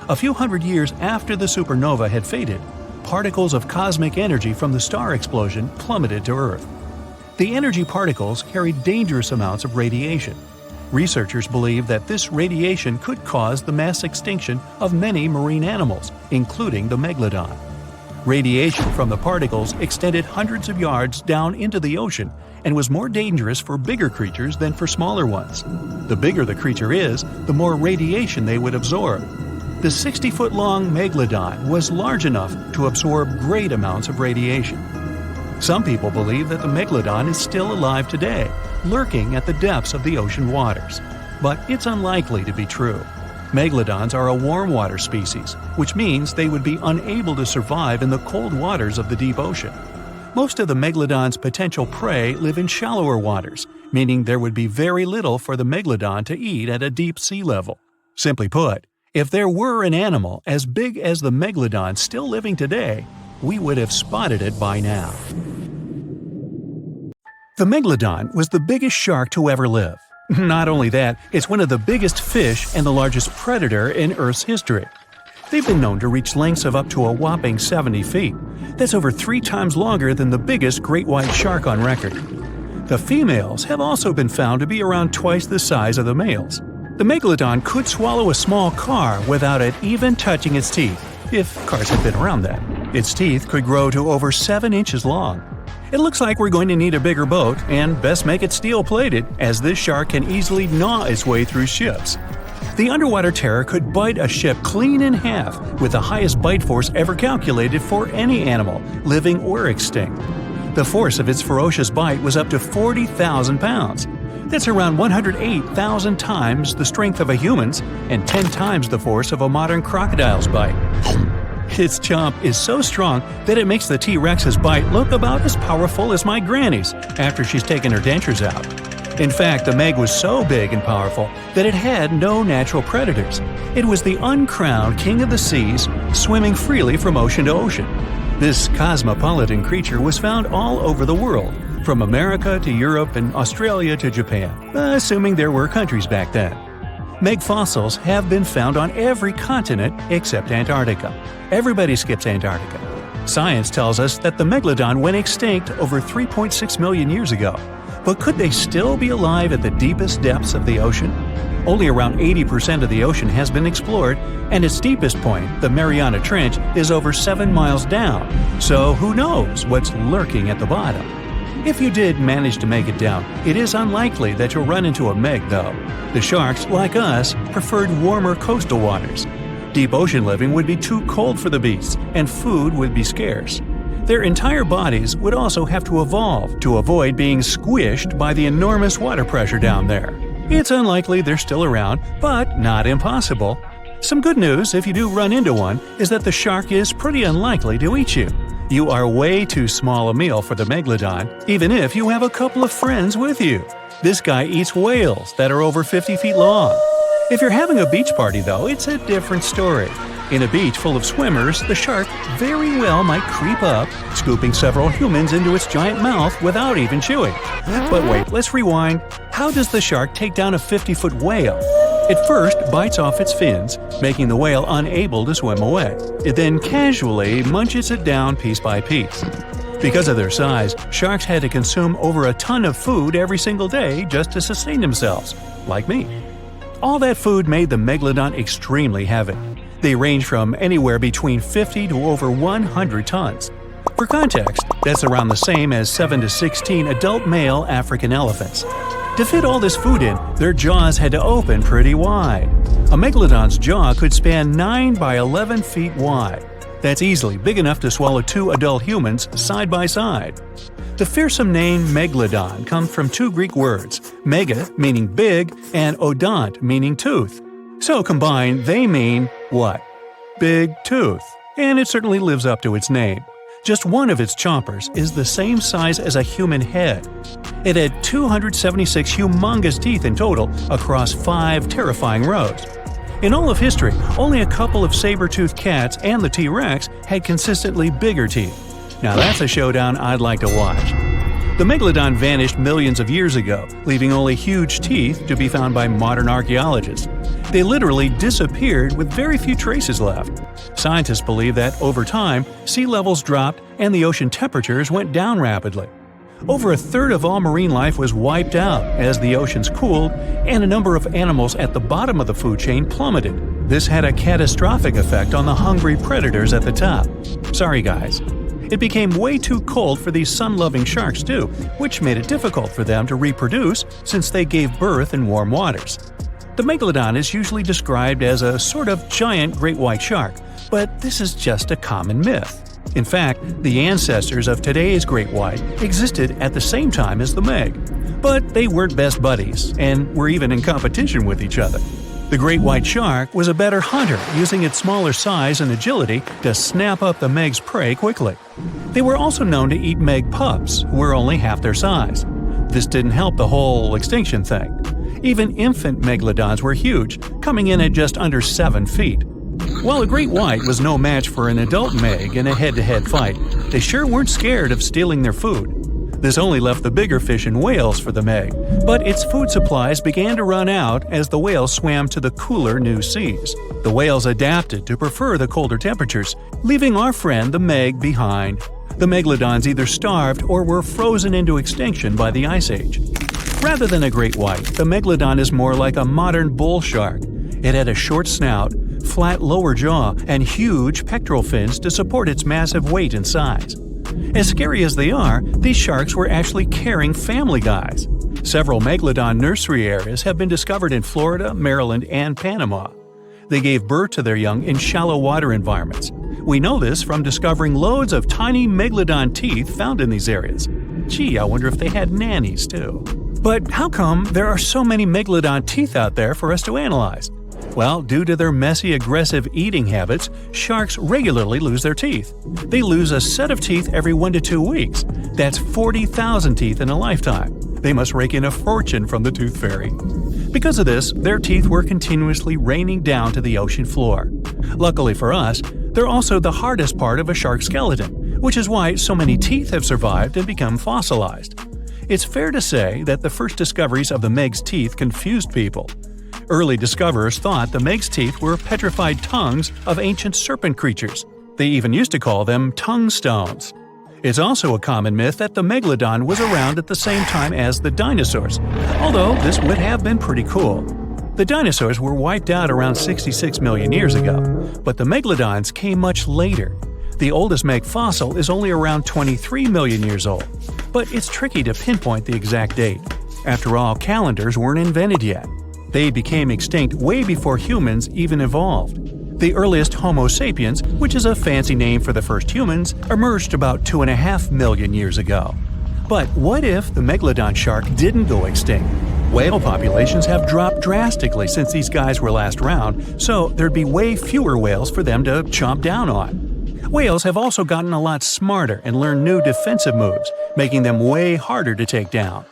A few hundred years after the supernova had faded, particles of cosmic energy from the star explosion plummeted to Earth. The energy particles carried dangerous amounts of radiation. Researchers believe that this radiation could cause the mass extinction of many marine animals, including the megalodon. Radiation from the particles extended hundreds of yards down into the ocean and was more dangerous for bigger creatures than for smaller ones. The bigger the creature is, the more radiation they would absorb. The 60-foot-long megalodon was large enough to absorb great amounts of radiation. Some people believe that the megalodon is still alive today, lurking at the depths of the ocean waters. But it's unlikely to be true. Megalodons are a warm water species, which means they would be unable to survive in the cold waters of the deep ocean. Most of the megalodon's potential prey live in shallower waters, meaning there would be very little for the megalodon to eat at a deep sea level. Simply put, if there were an animal as big as the megalodon still living today, we would have spotted it by now. The megalodon was the biggest shark to ever live. Not only that, it's one of the biggest fish and the largest predator in Earth's history. They've been known to reach lengths of up to a whopping 70 feet. That's over 3 times longer than the biggest great white shark on record. The females have also been found to be around twice the size of the males. The megalodon could swallow a small car without it even touching its teeth, if cars had been around then. Its teeth could grow to over 7 inches long. It looks like we're going to need a bigger boat, and best make it steel-plated, as this shark can easily gnaw its way through ships. The underwater terror could bite a ship clean in half, with the highest bite force ever calculated for any animal, living or extinct. The force of its ferocious bite was up to 40,000 pounds. That's around 108,000 times the strength of a human's and 10 times the force of a modern crocodile's bite. Its chomp is so strong that it makes the T-Rex's bite look about as powerful as my granny's after she's taken her dentures out. In fact, the Meg was so big and powerful that it had no natural predators. It was the uncrowned king of the seas, swimming freely from ocean to ocean. This cosmopolitan creature was found all over the world, from America to Europe and Australia to Japan, assuming there were countries back then. Meg fossils have been found on every continent except Antarctica. Everybody skips Antarctica. Science tells us that the megalodon went extinct over 3.6 million years ago. But could they still be alive at the deepest depths of the ocean? Only around 80% of the ocean has been explored, and its deepest point, the Mariana Trench, is over 7 miles down. So who knows what's lurking at the bottom? If you did manage to make it down, it is unlikely that you'll run into a Meg, though. The sharks, like us, preferred warmer coastal waters. Deep ocean living would be too cold for the beasts, and food would be scarce. Their entire bodies would also have to evolve to avoid being squished by the enormous water pressure down there. It's unlikely they're still around, but not impossible. Some good news, if you do run into one, is that the shark is pretty unlikely to eat you. You are way too small a meal for the megalodon, even if you have a couple of friends with you. This guy eats whales that are over 50 feet long. If you're having a beach party, though, it's a different story. In a beach full of swimmers, the shark very well might creep up, scooping several humans into its giant mouth without even chewing. But wait, let's rewind. How does the shark take down a 50-foot whale? It first bites off its fins, making the whale unable to swim away. It then casually munches it down piece by piece. Because of their size, sharks had to consume over a ton of food every single day just to sustain themselves, like me. All that food made the megalodon extremely heavy. They range from anywhere between 50 to over 100 tons. For context, that's around the same as 7 to 16 adult male African elephants. To fit all this food in, their jaws had to open pretty wide. A megalodon's jaw could span 9 by 11 feet wide. That's easily big enough to swallow 2 adult humans side by side. The fearsome name megalodon comes from 2 Greek words, mega meaning big and odont meaning tooth. So combined, they mean what? Big tooth. And it certainly lives up to its name. Just one of its chompers is the same size as a human head. It had 276 humongous teeth in total across 5 terrifying rows. In all of history, only a couple of saber-toothed cats and the T-Rex had consistently bigger teeth. Now that's a showdown I'd like to watch. The megalodon vanished millions of years ago, leaving only huge teeth to be found by modern archaeologists. They literally disappeared with very few traces left. Scientists believe that, over time, sea levels dropped and the ocean temperatures went down rapidly. Over a third of all marine life was wiped out as the oceans cooled, and a number of animals at the bottom of the food chain plummeted. This had a catastrophic effect on the hungry predators at the top. Sorry guys. It became way too cold for these sun-loving sharks too, which made it difficult for them to reproduce since they gave birth in warm waters. The megalodon is usually described as a sort of giant great white shark, but this is just a common myth. In fact, the ancestors of today's great white existed at the same time as the Meg. But they weren't best buddies, and were even in competition with each other. The great white shark was a better hunter, using its smaller size and agility to snap up the Meg's prey quickly. They were also known to eat Meg pups, who were only half their size. This didn't help the whole extinction thing. Even infant megalodons were huge, coming in at just under 7 feet. While a great white was no match for an adult Meg in a head-to-head fight, they sure weren't scared of stealing their food. This only left the bigger fish and whales for the Meg, but its food supplies began to run out as the whales swam to the cooler new seas. The whales adapted to prefer the colder temperatures, leaving our friend the Meg behind. The megalodons either starved or were frozen into extinction by the Ice Age. Rather than a great white, the megalodon is more like a modern bull shark. It had a short snout, flat lower jaw, and huge pectoral fins to support its massive weight and size. As scary as they are, these sharks were actually caring family guys. Several megalodon nursery areas have been discovered in Florida, Maryland, and Panama. They gave birth to their young in shallow water environments. We know this from discovering loads of tiny megalodon teeth found in these areas. Gee, I wonder if they had nannies too. But how come there are so many megalodon teeth out there for us to analyze? Well, due to their messy, aggressive eating habits, sharks regularly lose their teeth. They lose a set of teeth every 1 to 2 weeks. That's 40,000 teeth in a lifetime. They must rake in a fortune from the tooth fairy. Because of this, their teeth were continuously raining down to the ocean floor. Luckily for us, they're also the hardest part of a shark skeleton, which is why so many teeth have survived and become fossilized. It's fair to say that the first discoveries of the Meg's teeth confused people. Early discoverers thought the Meg's teeth were petrified tongues of ancient serpent creatures. They even used to call them tongue stones. It's also a common myth that the megalodon was around at the same time as the dinosaurs, although this would have been pretty cool. The dinosaurs were wiped out around 66 million years ago, but the megalodons came much later. The oldest Meg fossil is only around 23 million years old, but it's tricky to pinpoint the exact date. After all, calendars weren't invented yet. They became extinct way before humans even evolved. The earliest Homo sapiens, which is a fancy name for the first humans, emerged about 2.5 million years ago. But what if the megalodon shark didn't go extinct? Whale populations have dropped drastically since these guys were last around, so there'd be way fewer whales for them to chomp down on. Whales have also gotten a lot smarter and learned new defensive moves, making them way harder to take down.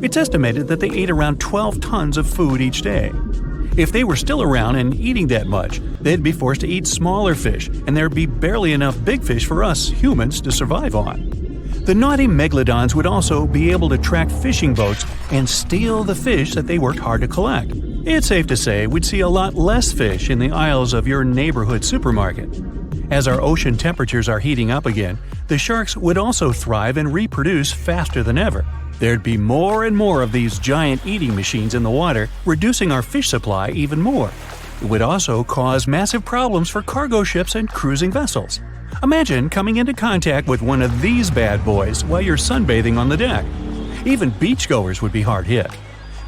It's estimated that they ate around 12 tons of food each day. If they were still around and eating that much, they'd be forced to eat smaller fish, and there'd be barely enough big fish for us humans to survive on. The naughty megalodons would also be able to track fishing boats and steal the fish that they worked hard to collect. It's safe to say we'd see a lot less fish in the aisles of your neighborhood supermarket. As our ocean temperatures are heating up again, the sharks would also thrive and reproduce faster than ever. There'd be more and more of these giant eating machines in the water, reducing our fish supply even more. It would also cause massive problems for cargo ships and cruising vessels. Imagine coming into contact with one of these bad boys while you're sunbathing on the deck. Even beachgoers would be hard hit.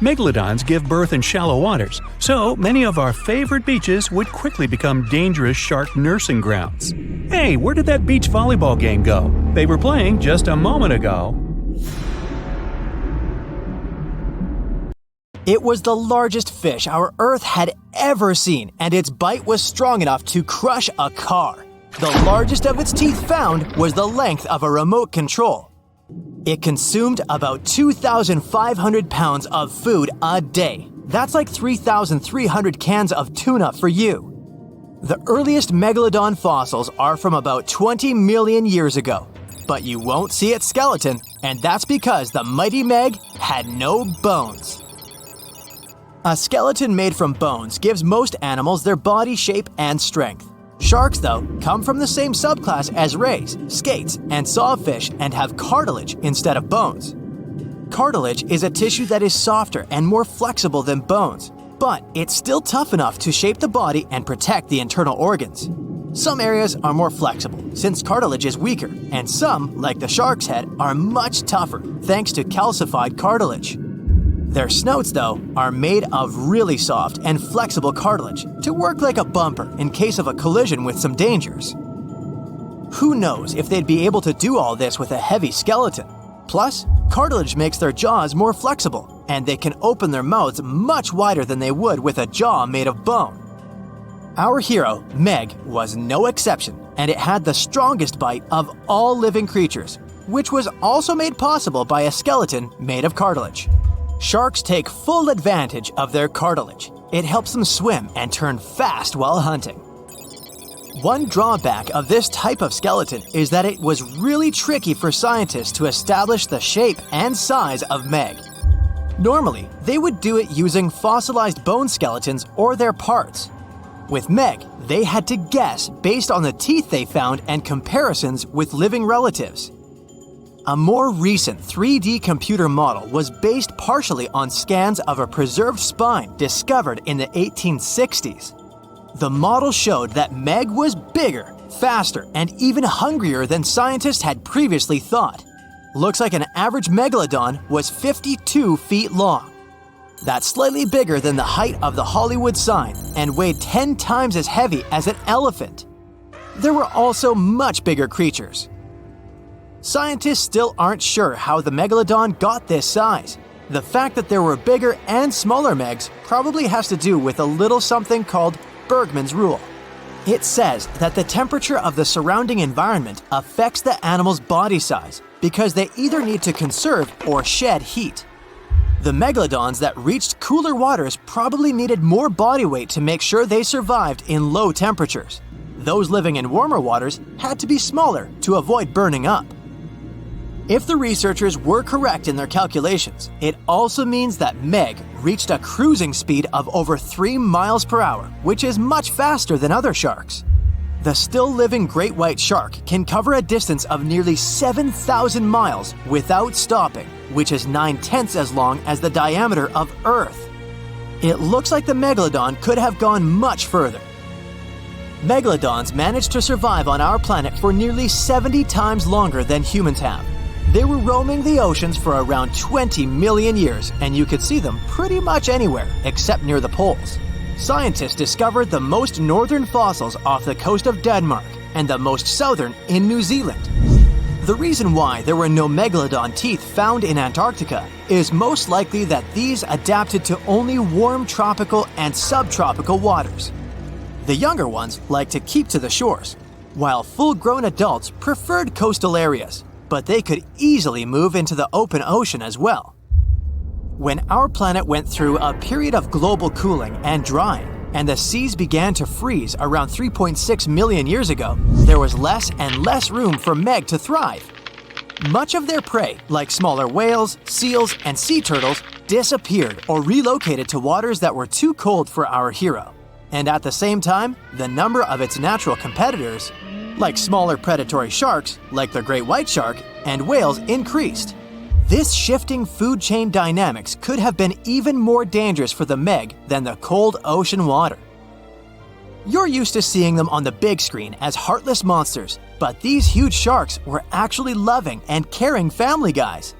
Megalodons give birth in shallow waters, so many of our favorite beaches would quickly become dangerous shark nursing grounds. Hey, where did that beach volleyball game go? They were playing just a moment ago. It was the largest fish our Earth had ever seen, and its bite was strong enough to crush a car. The largest of its teeth found was the length of a remote control. It consumed about 2,500 pounds of food a day. That's like 3,300 cans of tuna for you. The earliest megalodon fossils are from about 20 million years ago, but you won't see its skeleton, and that's because the mighty Meg had no bones. A skeleton made from bones gives most animals their body shape and strength. Sharks, though, come from the same subclass as rays, skates, and sawfish and have cartilage instead of bones. Cartilage is a tissue that is softer and more flexible than bones, but it's still tough enough to shape the body and protect the internal organs. Some areas are more flexible, since cartilage is weaker, and some, like the shark's head, are much tougher thanks to calcified cartilage. Their snouts, though, are made of really soft and flexible cartilage to work like a bumper in case of a collision with some dangers. Who knows if they'd be able to do all this with a heavy skeleton? Plus, cartilage makes their jaws more flexible, and they can open their mouths much wider than they would with a jaw made of bone. Our hero, Meg, was no exception, and it had the strongest bite of all living creatures, which was also made possible by a skeleton made of cartilage. Sharks take full advantage of their cartilage. It helps them swim and turn fast while hunting. One drawback of this type of skeleton is that it was really tricky for scientists to establish the shape and size of Meg. Normally, they would do it using fossilized bone skeletons or their parts. With Meg, they had to guess based on the teeth they found and comparisons with living relatives. A more recent 3D computer model was based partially on scans of a preserved spine discovered in the 1860s. The model showed that Meg was bigger, faster, and even hungrier than scientists had previously thought. looks like an average megalodon was 52 feet long. That's slightly bigger than the height of the Hollywood sign and weighed 10 times as heavy as an elephant. There were also much bigger creatures. Scientists still aren't sure how the megalodon got this size. The fact that there were bigger and smaller megs probably has to do with a little something called Bergmann's rule. It says that the temperature of the surrounding environment affects the animal's body size because they either need to conserve or shed heat. The megalodons that reached cooler waters probably needed more body weight to make sure they survived in low temperatures. Those living in warmer waters had to be smaller to avoid burning up. If the researchers were correct in their calculations, it also means that Meg reached a cruising speed of over 3 miles per hour, which is much faster than other sharks. The still-living great white shark can cover a distance of nearly 7,000 miles without stopping, which is 9/10 as long as the diameter of Earth. It looks like the megalodon could have gone much further. Megalodons managed to survive on our planet for nearly 70 times longer than humans have. They were roaming the oceans for around 20 million years, and you could see them pretty much anywhere except near the poles. Scientists discovered the most northern fossils off the coast of Denmark and the most southern in New Zealand. The reason why there were no megalodon teeth found in Antarctica is most likely that these adapted to only warm tropical and subtropical waters. The younger ones like to keep to the shores, while full-grown adults preferred coastal areas, but they could easily move into the open ocean as well. When our planet went through a period of global cooling and drying, and the seas began to freeze around 3.6 million years ago, there was less and less room for Meg to thrive. Much of their prey, like smaller whales, seals, and sea turtles, disappeared or relocated to waters that were too cold for our hero. And at the same time, the number of its natural competitors, like smaller predatory sharks, like the great white shark, and whales, increased. This shifting food chain dynamics could have been even more dangerous for the Meg than the cold ocean water. You're used to seeing them on the big screen as heartless monsters, but these huge sharks were actually loving and caring family guys.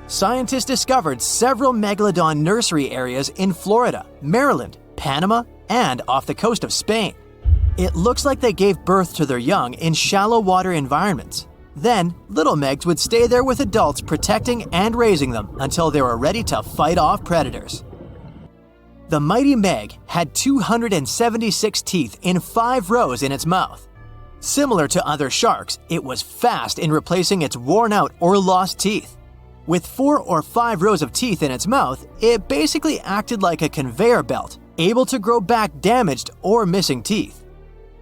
Scientists discovered several megalodon nursery areas in Florida, Maryland, Panama, and off the coast of Spain. It looks like they gave birth to their young in shallow water environments. Then, little Megs would stay there with adults protecting and raising them until they were ready to fight off predators. The mighty Meg had 276 teeth in 5 rows in its mouth. Similar to other sharks, it was fast in replacing its worn-out or lost teeth. With 4 or 5 rows of teeth in its mouth, it basically acted like a conveyor belt, able to grow back damaged or missing teeth.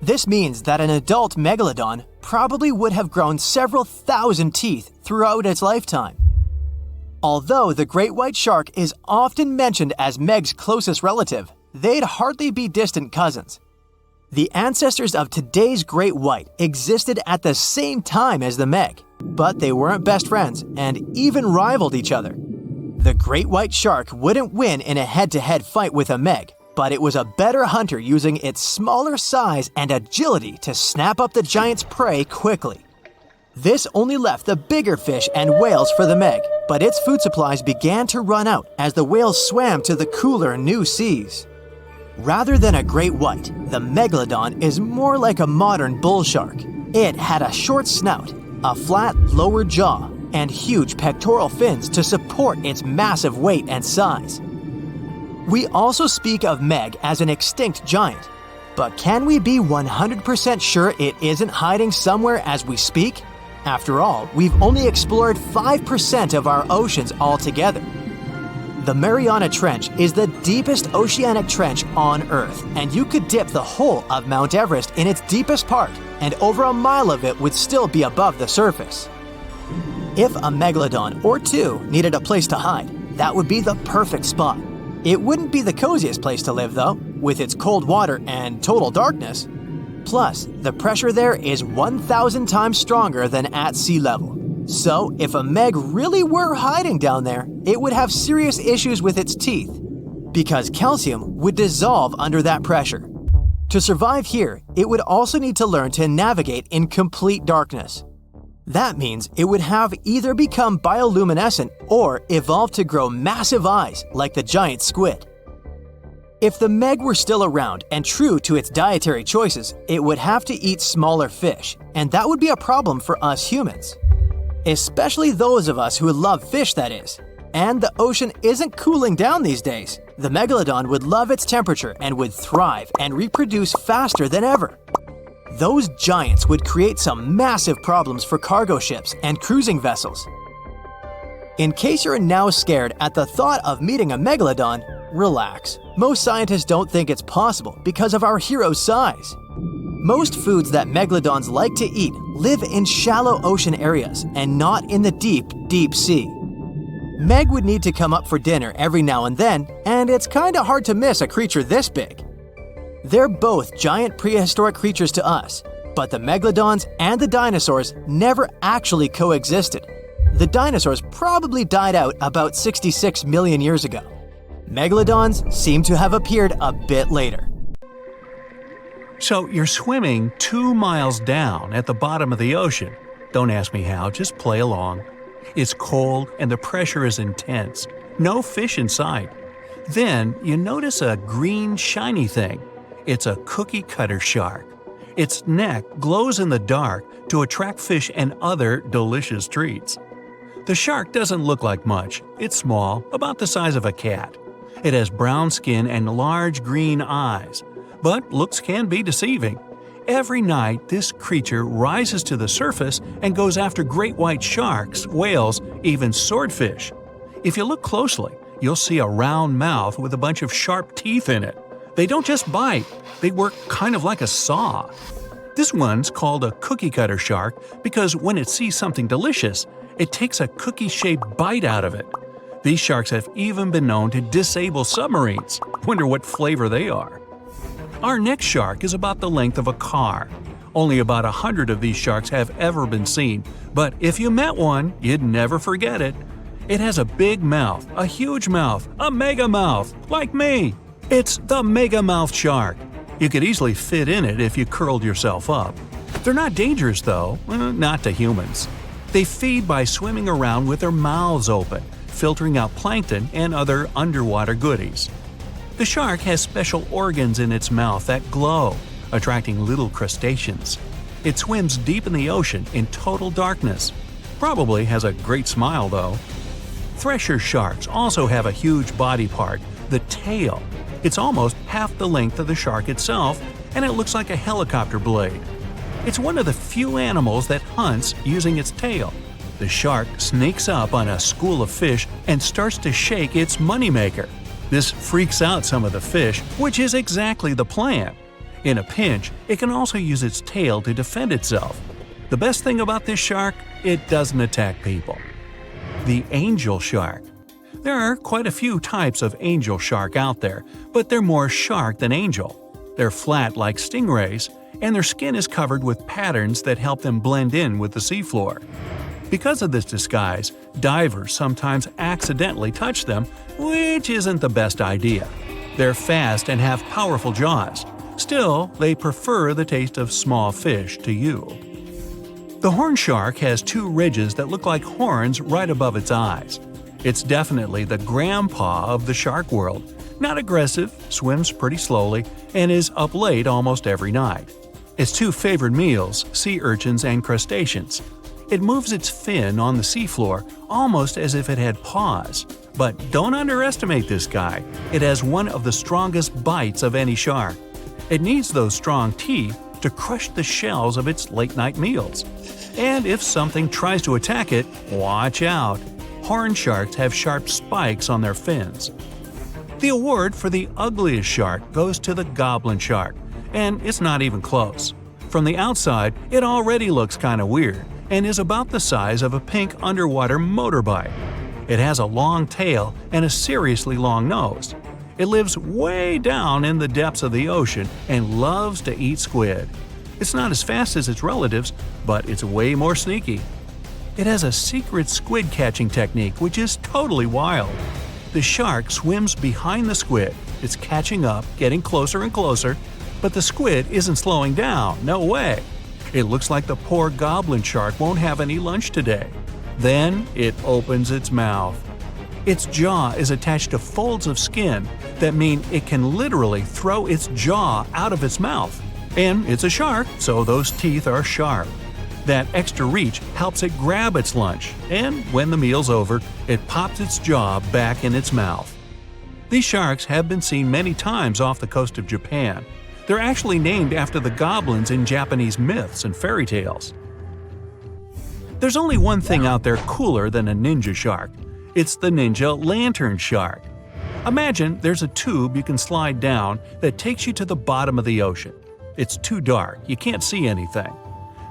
This means that an adult megalodon probably would have grown several thousand teeth throughout its lifetime. Although the great white shark is often mentioned as Meg's closest relative, they'd hardly be distant cousins. The ancestors of today's great white existed at the same time as the Meg, but they weren't best friends and even rivaled each other. The great white shark wouldn't win in a head-to-head fight with a Meg, but it was a better hunter using its smaller size and agility to snap up the giant's prey quickly. This only left the bigger fish and whales for the Meg, but its food supplies began to run out as the whales swam to the cooler new seas. Rather than a great white, the megalodon is more like a modern bull shark. It had a short snout, a flat lower jaw, and huge pectoral fins to support its massive weight and size. We also speak of Meg as an extinct giant, but can we be 100% sure it isn't hiding somewhere as we speak? After all, we've only explored 5% of our oceans altogether. The Mariana Trench is the deepest oceanic trench on Earth, and you could dip the whole of Mount Everest in its deepest part, and over a mile of it would still be above the surface. If a megalodon or two needed a place to hide, that would be the perfect spot. It wouldn't be the coziest place to live, though, with its cold water and total darkness. Plus, the pressure there is 1,000 times stronger than at sea level. So, if a Meg really were hiding down there, it would have serious issues with its teeth, because calcium would dissolve under that pressure. To survive here, it would also need to learn to navigate in complete darkness. That means it would have either become bioluminescent or evolved to grow massive eyes like the giant squid. If the meg were still around and true to its dietary choices, it would have to eat smaller fish, and that would be a problem for us humans. Especially those of us who love fish, that is. And the ocean isn't cooling down these days. The megalodon would love its temperature and would thrive and reproduce faster than ever. Those giants would create some massive problems for cargo ships and cruising vessels. In case you're now scared at the thought of meeting a megalodon, relax. Most scientists don't think it's possible because of our hero's size. Most foods that megalodons like to eat live in shallow ocean areas and not in the deep, deep sea. Meg would need to come up for dinner every now and then, and it's kinda hard to miss a creature this big. They're both giant prehistoric creatures to us, but the megalodons and the dinosaurs never actually coexisted. The dinosaurs probably died out about 66 million years ago. Megalodons seem to have appeared a bit later. So you're swimming 2 miles down at the bottom of the ocean. Don't ask me how, just play along. It's cold and the pressure is intense. No fish in sight. Then you notice a green shiny thing. It's a cookie cutter shark. Its neck glows in the dark to attract fish and other delicious treats. The shark doesn't look like much. It's small, about the size of a cat. It has brown skin and large green eyes. But looks can be deceiving. Every night, this creature rises to the surface and goes after great white sharks, whales, even swordfish. If you look closely, you'll see a round mouth with a bunch of sharp teeth in it. They don't just bite, they work kind of like a saw. This one's called a cookie cutter shark because when it sees something delicious, it takes a cookie-shaped bite out of it. These sharks have even been known to disable submarines. Wonder what flavor they are. Our next shark is about the length of a car. Only about 100 of these sharks have ever been seen, but if you met one, you'd never forget it. It has a big mouth, a huge mouth, a mega mouth, like me. It's the mega mouth shark. You could easily fit in it if you curled yourself up. They're not dangerous though, not to humans. They feed by swimming around with their mouths open, filtering out plankton and other underwater goodies. The shark has special organs in its mouth that glow, attracting little crustaceans. It swims deep in the ocean in total darkness. Probably has a great smile though. Thresher sharks also have a huge body part, the tail. It's almost half the length of the shark itself, and it looks like a helicopter blade. It's one of the few animals that hunts using its tail. The shark sneaks up on a school of fish and starts to shake its moneymaker. This freaks out some of the fish, which is exactly the plan. In a pinch, it can also use its tail to defend itself. The best thing about this shark, it doesn't attack people. The angel shark. There are quite a few types of angel shark out there, but they're more shark than angel. They're flat like stingrays, and their skin is covered with patterns that help them blend in with the seafloor. Because of this disguise, divers sometimes accidentally touch them, which isn't the best idea. They're fast and have powerful jaws. Still, they prefer the taste of small fish to you. The horn shark has 2 ridges that look like horns right above its eyes. It's definitely the grandpa of the shark world. Not aggressive, swims pretty slowly, and is up late almost every night. Its 2 favorite meals, sea urchins and crustaceans. It moves its fin on the seafloor almost as if it had paws. But don't underestimate this guy. It has one of the strongest bites of any shark. It needs those strong teeth to crush the shells of its late-night meals. And if something tries to attack it, watch out. Horn sharks have sharp spikes on their fins. The award for the ugliest shark goes to the goblin shark, and it's not even close. From the outside, it already looks kinda weird, and is about the size of a pink underwater motorbike. It has a long tail and a seriously long nose. It lives way down in the depths of the ocean and loves to eat squid. It's not as fast as its relatives, but it's way more sneaky. It has a secret squid catching technique which is totally wild. The shark swims behind the squid. It's catching up, getting closer and closer, but the squid isn't slowing down, no way. It looks like the poor goblin shark won't have any lunch today. Then it opens its mouth. Its jaw is attached to folds of skin that mean it can literally throw its jaw out of its mouth. And it's a shark, so those teeth are sharp. That extra reach helps it grab its lunch, and when the meal's over, it pops its jaw back in its mouth. These sharks have been seen many times off the coast of Japan. They're actually named after the goblins in Japanese myths and fairy tales. There's only one thing out there cooler than a ninja shark. It's the ninja lantern shark. Imagine there's a tube you can slide down that takes you to the bottom of the ocean. It's too dark, you can't see anything.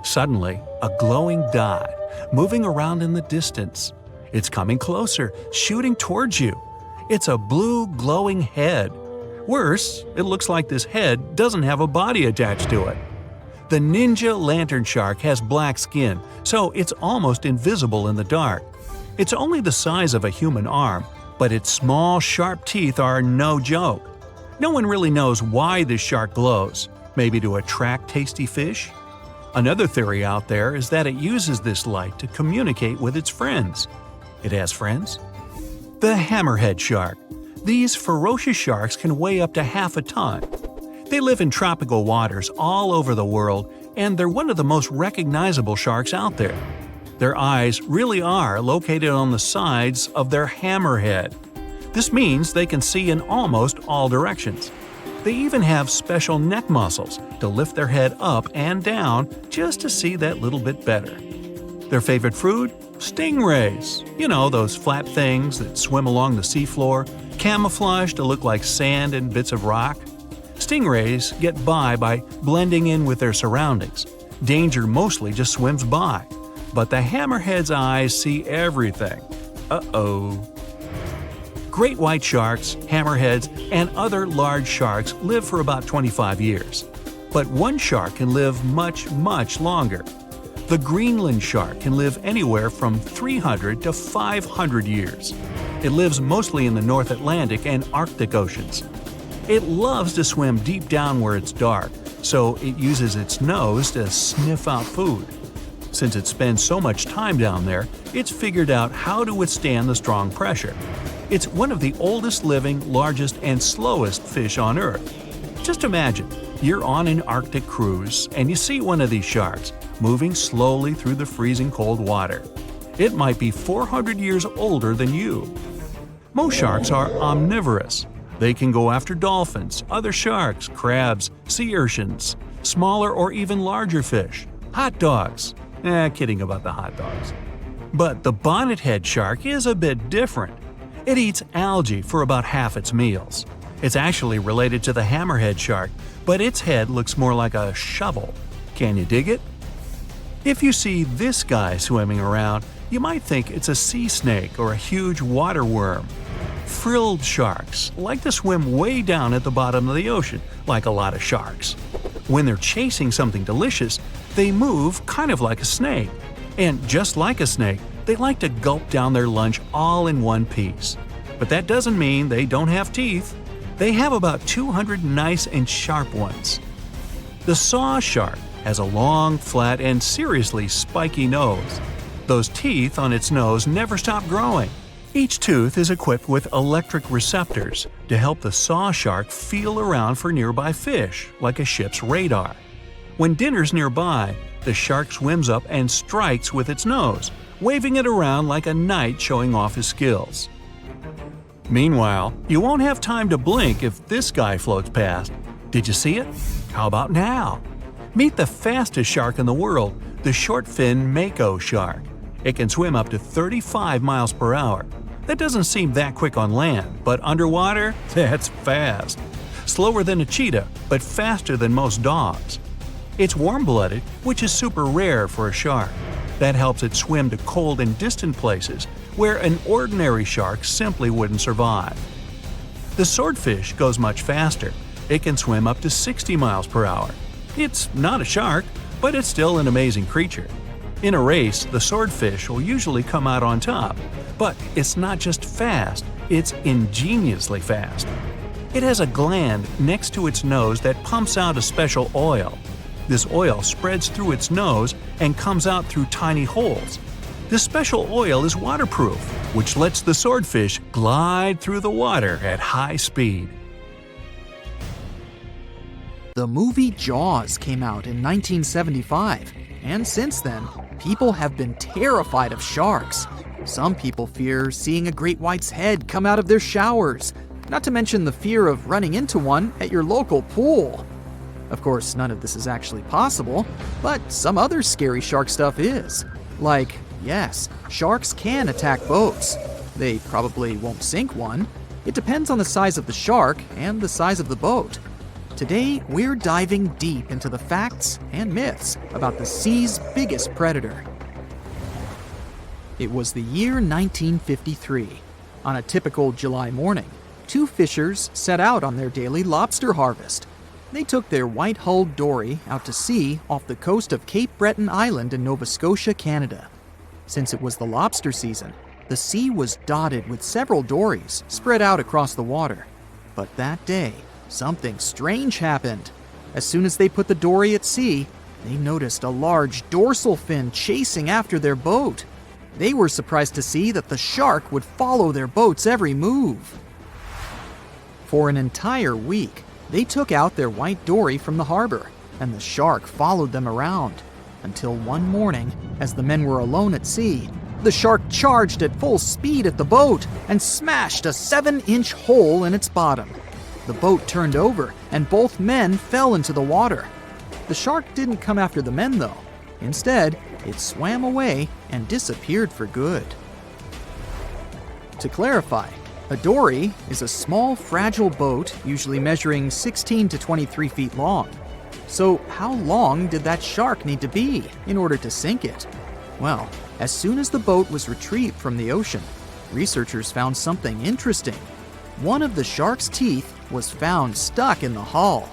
Suddenly, a glowing dot, moving around in the distance. It's coming closer, shooting towards you. It's a blue glowing head. Worse, it looks like this head doesn't have a body attached to it. The ninja lantern shark has black skin, so it's almost invisible in the dark. It's only the size of a human arm, but its small, sharp teeth are no joke. No one really knows why this shark glows. Maybe to attract tasty fish? Another theory out there is that it uses this light to communicate with its friends. It has friends? The hammerhead shark. These ferocious sharks can weigh up to half a ton. They live in tropical waters all over the world, and they're one of the most recognizable sharks out there. Their eyes really are located on the sides of their hammerhead. This means they can see in almost all directions. They even have special neck muscles to lift their head up and down just to see that little bit better. Their favorite food? Stingrays. You know, those flat things that swim along the seafloor, camouflaged to look like sand and bits of rock. Stingrays get by blending in with their surroundings. Danger mostly just swims by. But the hammerhead's eyes see everything. Uh-oh. Great white sharks, hammerheads, and other large sharks live for about 25 years. But one shark can live much, much longer. The Greenland shark can live anywhere from 300 to 500 years. It lives mostly in the North Atlantic and Arctic oceans. It loves to swim deep down where it's dark, so it uses its nose to sniff out food. Since it spends so much time down there, it's figured out how to withstand the strong pressure. It's one of the oldest living, largest, and slowest fish on Earth. Just imagine, you're on an Arctic cruise and you see one of these sharks moving slowly through the freezing cold water. It might be 400 years older than you. Most sharks are omnivorous. They can go after dolphins, other sharks, crabs, sea urchins, smaller or even larger fish, hot dogs. Kidding about the hot dogs. But the bonnethead shark is a bit different. It eats algae for about half its meals. It's actually related to the hammerhead shark, but its head looks more like a shovel. Can you dig it? If you see this guy swimming around, you might think it's a sea snake or a huge water worm. Frilled sharks like to swim way down at the bottom of the ocean, like a lot of sharks. When they're chasing something delicious, they move kind of like a snake. And just like a snake, they like to gulp down their lunch all in one piece. But that doesn't mean they don't have teeth. They have about 200 nice and sharp ones. The saw shark has a long, flat, and seriously spiky nose. Those teeth on its nose never stop growing. Each tooth is equipped with electric receptors to help the saw shark feel around for nearby fish, like a ship's radar. When dinner's nearby, the shark swims up and strikes with its nose, waving it around like a knight showing off his skills. Meanwhile, you won't have time to blink if this guy floats past. Did you see it? How about now? Meet the fastest shark in the world, the short-fin mako shark. It can swim up to 35 miles per hour. That doesn't seem that quick on land, but underwater, that's fast. Slower than a cheetah, but faster than most dogs. It's warm-blooded, which is super rare for a shark. That helps it swim to cold and distant places where an ordinary shark simply wouldn't survive. The swordfish goes much faster. It can swim up to 60 miles per hour. It's not a shark, but it's still an amazing creature. In a race, the swordfish will usually come out on top, but it's not just fast, it's ingeniously fast. It has a gland next to its nose that pumps out a special oil. This oil spreads through its nose and comes out through tiny holes. This special oil is waterproof, which lets the swordfish glide through the water at high speed. The movie Jaws came out in 1975, and since then, people have been terrified of sharks. Some people fear seeing a great white's head come out of their showers, not to mention the fear of running into one at your local pool. Of course, none of this is actually possible, but some other scary shark stuff is. Like, yes, sharks can attack boats. They probably won't sink one. It depends on the size of the shark and the size of the boat. Today, we're diving deep into the facts and myths about the sea's biggest predator. It was the year 1953. On a typical July morning, two fishers set out on their daily lobster harvest. They took their white-hulled dory out to sea off the coast of Cape Breton Island in Nova Scotia, Canada. Since it was the lobster season, the sea was dotted with several dories spread out across the water. But that day, something strange happened. As soon as they put the dory at sea, they noticed a large dorsal fin chasing after their boat. They were surprised to see that the shark would follow their boat's every move. For an entire week, they took out their white dory from the harbor, and the shark followed them around. Until one morning, as the men were alone at sea, the shark charged at full speed at the boat and smashed a 7-inch hole in its bottom. The boat turned over, and both men fell into the water. The shark didn't come after the men, though. Instead, it swam away and disappeared for good. To clarify, a dory is a small, fragile boat usually measuring 16 to 23 feet long. So how long did that shark need to be in order to sink it? Well, as soon as the boat was retrieved from the ocean, researchers found something interesting. One of the shark's teeth was found stuck in the hull.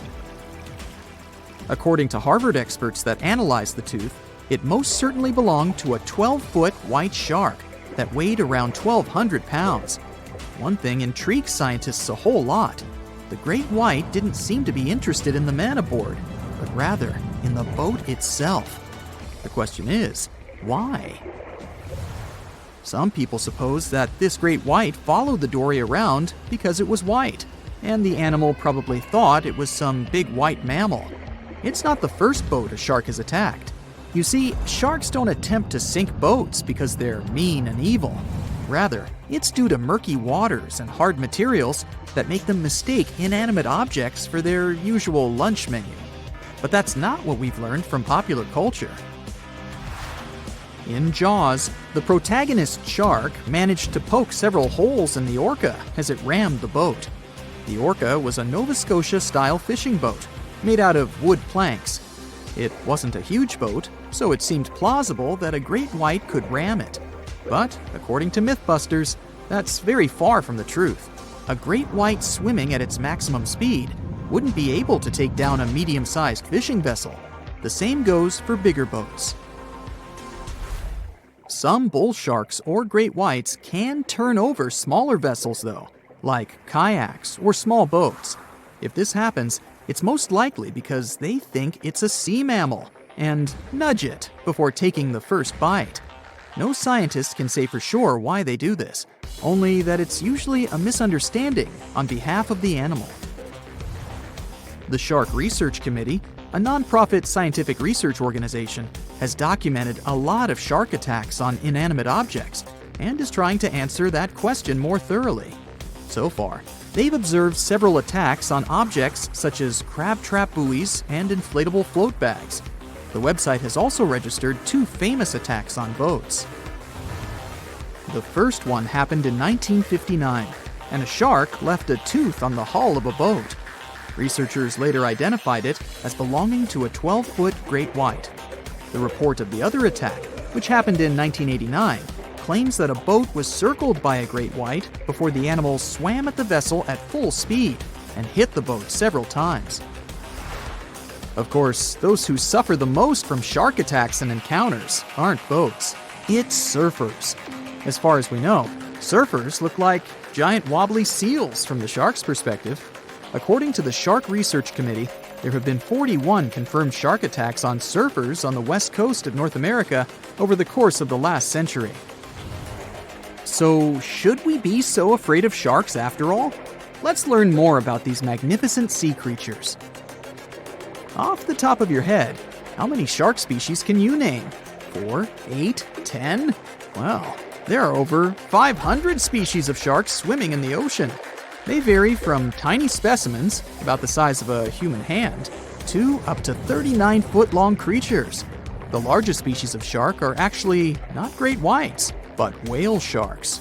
According to Harvard experts that analyzed the tooth, it most certainly belonged to a 12-foot white shark that weighed around 1,200 pounds. One thing intrigues scientists a whole lot. The great white didn't seem to be interested in the man aboard, but rather in the boat itself. The question is, why? Some people suppose that this great white followed the dory around because it was white, and the animal probably thought it was some big white mammal. It's not the first boat a shark has attacked. You see, sharks don't attempt to sink boats because they're mean and evil. Rather, it's due to murky waters and hard materials that make them mistake inanimate objects for their usual lunch menu. But that's not what we've learned from popular culture. In Jaws, the protagonist shark managed to poke several holes in the orca as it rammed the boat. The orca was a Nova Scotia-style fishing boat made out of wood planks. It wasn't a huge boat, so it seemed plausible that a great white could ram it. But, according to Mythbusters, that's very far from the truth. A great white swimming at its maximum speed wouldn't be able to take down a medium-sized fishing vessel. The same goes for bigger boats. Some bull sharks or great whites can turn over smaller vessels, though, like kayaks or small boats. If this happens, it's most likely because they think it's a sea mammal and nudge it before taking the first bite. No scientist can say for sure why they do this, only that it's usually a misunderstanding on behalf of the animal. The Shark Research Committee, a nonprofit scientific research organization, has documented a lot of shark attacks on inanimate objects and is trying to answer that question more thoroughly. So far, they've observed several attacks on objects such as crab trap buoys and inflatable float bags. The website has also registered 2 famous attacks on boats. The first one happened in 1959, and a shark left a tooth on the hull of a boat. Researchers later identified it as belonging to a 12-foot great white. The report of the other attack, which happened in 1989, claims that a boat was circled by a great white before the animal swam at the vessel at full speed and hit the boat several times. Of course, those who suffer the most from shark attacks and encounters aren't boats. It's surfers. As far as we know, surfers look like giant wobbly seals from the shark's perspective. According to the Shark Research Committee, there have been 41 confirmed shark attacks on surfers on the west coast of North America over the course of the last century. So, should we be so afraid of sharks after all? Let's learn more about these magnificent sea creatures. Off the top of your head, how many shark species can you name? 4, 8, 10? Well, there are over 500 species of sharks swimming in the ocean. They vary from tiny specimens, about the size of a human hand, to up to 39-foot-long creatures. The largest species of shark are actually not great whites, but whale sharks.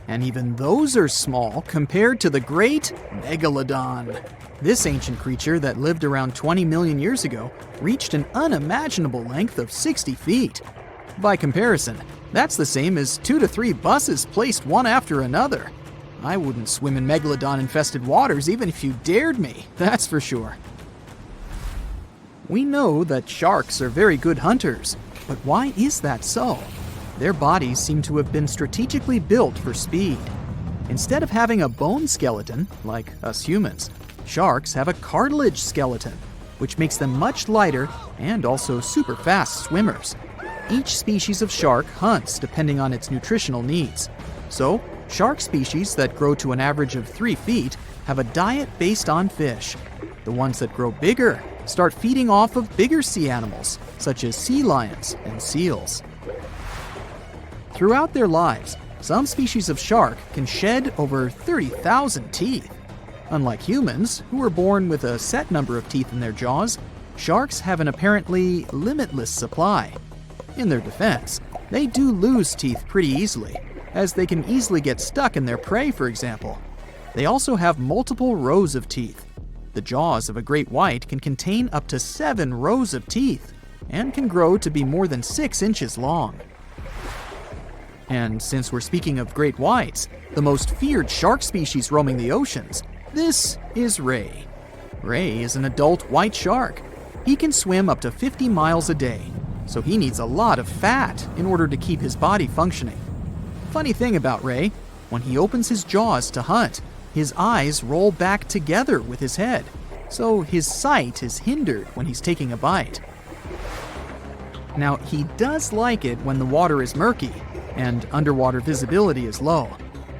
And even those are small compared to the great megalodon. This ancient creature that lived around 20 million years ago reached an unimaginable length of 60 feet. By comparison, that's the same as 2 to 3 buses placed one after another. I wouldn't swim in megalodon-infested waters even if you dared me, that's for sure. We know that sharks are very good hunters, but why is that so? Their bodies seem to have been strategically built for speed. Instead of having a bone skeleton, like us humans, sharks have a cartilage skeleton, which makes them much lighter and also super fast swimmers. Each species of shark hunts depending on its nutritional needs. So, shark species that grow to an average of 3 feet have a diet based on fish. The ones that grow bigger start feeding off of bigger sea animals, such as sea lions and seals. Throughout their lives, some species of shark can shed over 30,000 teeth. Unlike humans, who are born with a set number of teeth in their jaws, sharks have an apparently limitless supply. In their defense, they do lose teeth pretty easily, as they can easily get stuck in their prey, for example. They also have multiple rows of teeth. The jaws of a great white can contain up to 7 rows of teeth, and can grow to be more than 6 inches long. And since we're speaking of great whites, the most feared shark species roaming the oceans, this is ray. Ray is an adult white shark. He can swim up to 50 miles a day, so he needs a lot of fat in order to keep his body functioning. Funny thing about Ray, when he opens his jaws to hunt, his eyes roll back together with his head, so his sight is hindered when he's taking a bite. Now, he does like it when the water is murky and underwater visibility is low.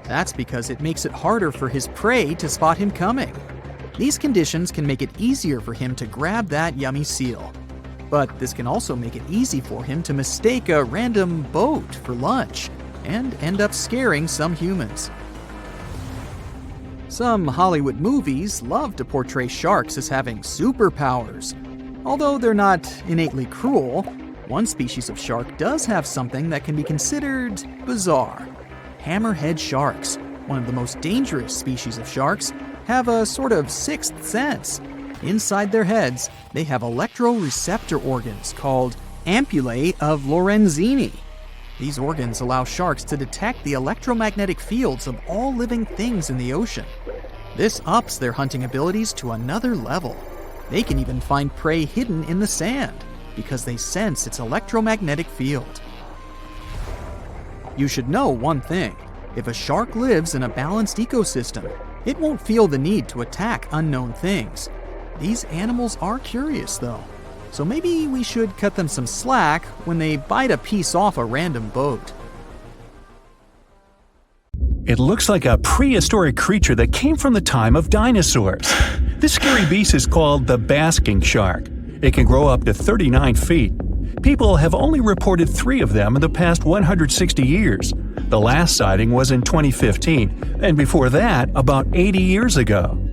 That's because it makes it harder for his prey to spot him coming. These conditions can make it easier for him to grab that yummy seal. But this can also make it easy for him to mistake a random boat for lunch and end up scaring some humans. Some Hollywood movies love to portray sharks as having superpowers. Although they're not innately cruel, one species of shark does have something that can be considered bizarre. Hammerhead sharks, one of the most dangerous species of sharks, have a sort of sixth sense. Inside their heads, they have electroreceptor organs called ampullae of Lorenzini. These organs allow sharks to detect the electromagnetic fields of all living things in the ocean. This ups their hunting abilities to another level. They can even find prey hidden in the sand, because they sense its electromagnetic field. You should know one thing. If a shark lives in a balanced ecosystem, it won't feel the need to attack unknown things. These animals are curious, though, so maybe we should cut them some slack when they bite a piece off a random boat. It looks like a prehistoric creature that came from the time of dinosaurs. This scary beast is called the basking shark. It can grow up to 39 feet. People have only reported 3 of them in the past 160 years. The last sighting was in 2015, and before that, about 80 years ago.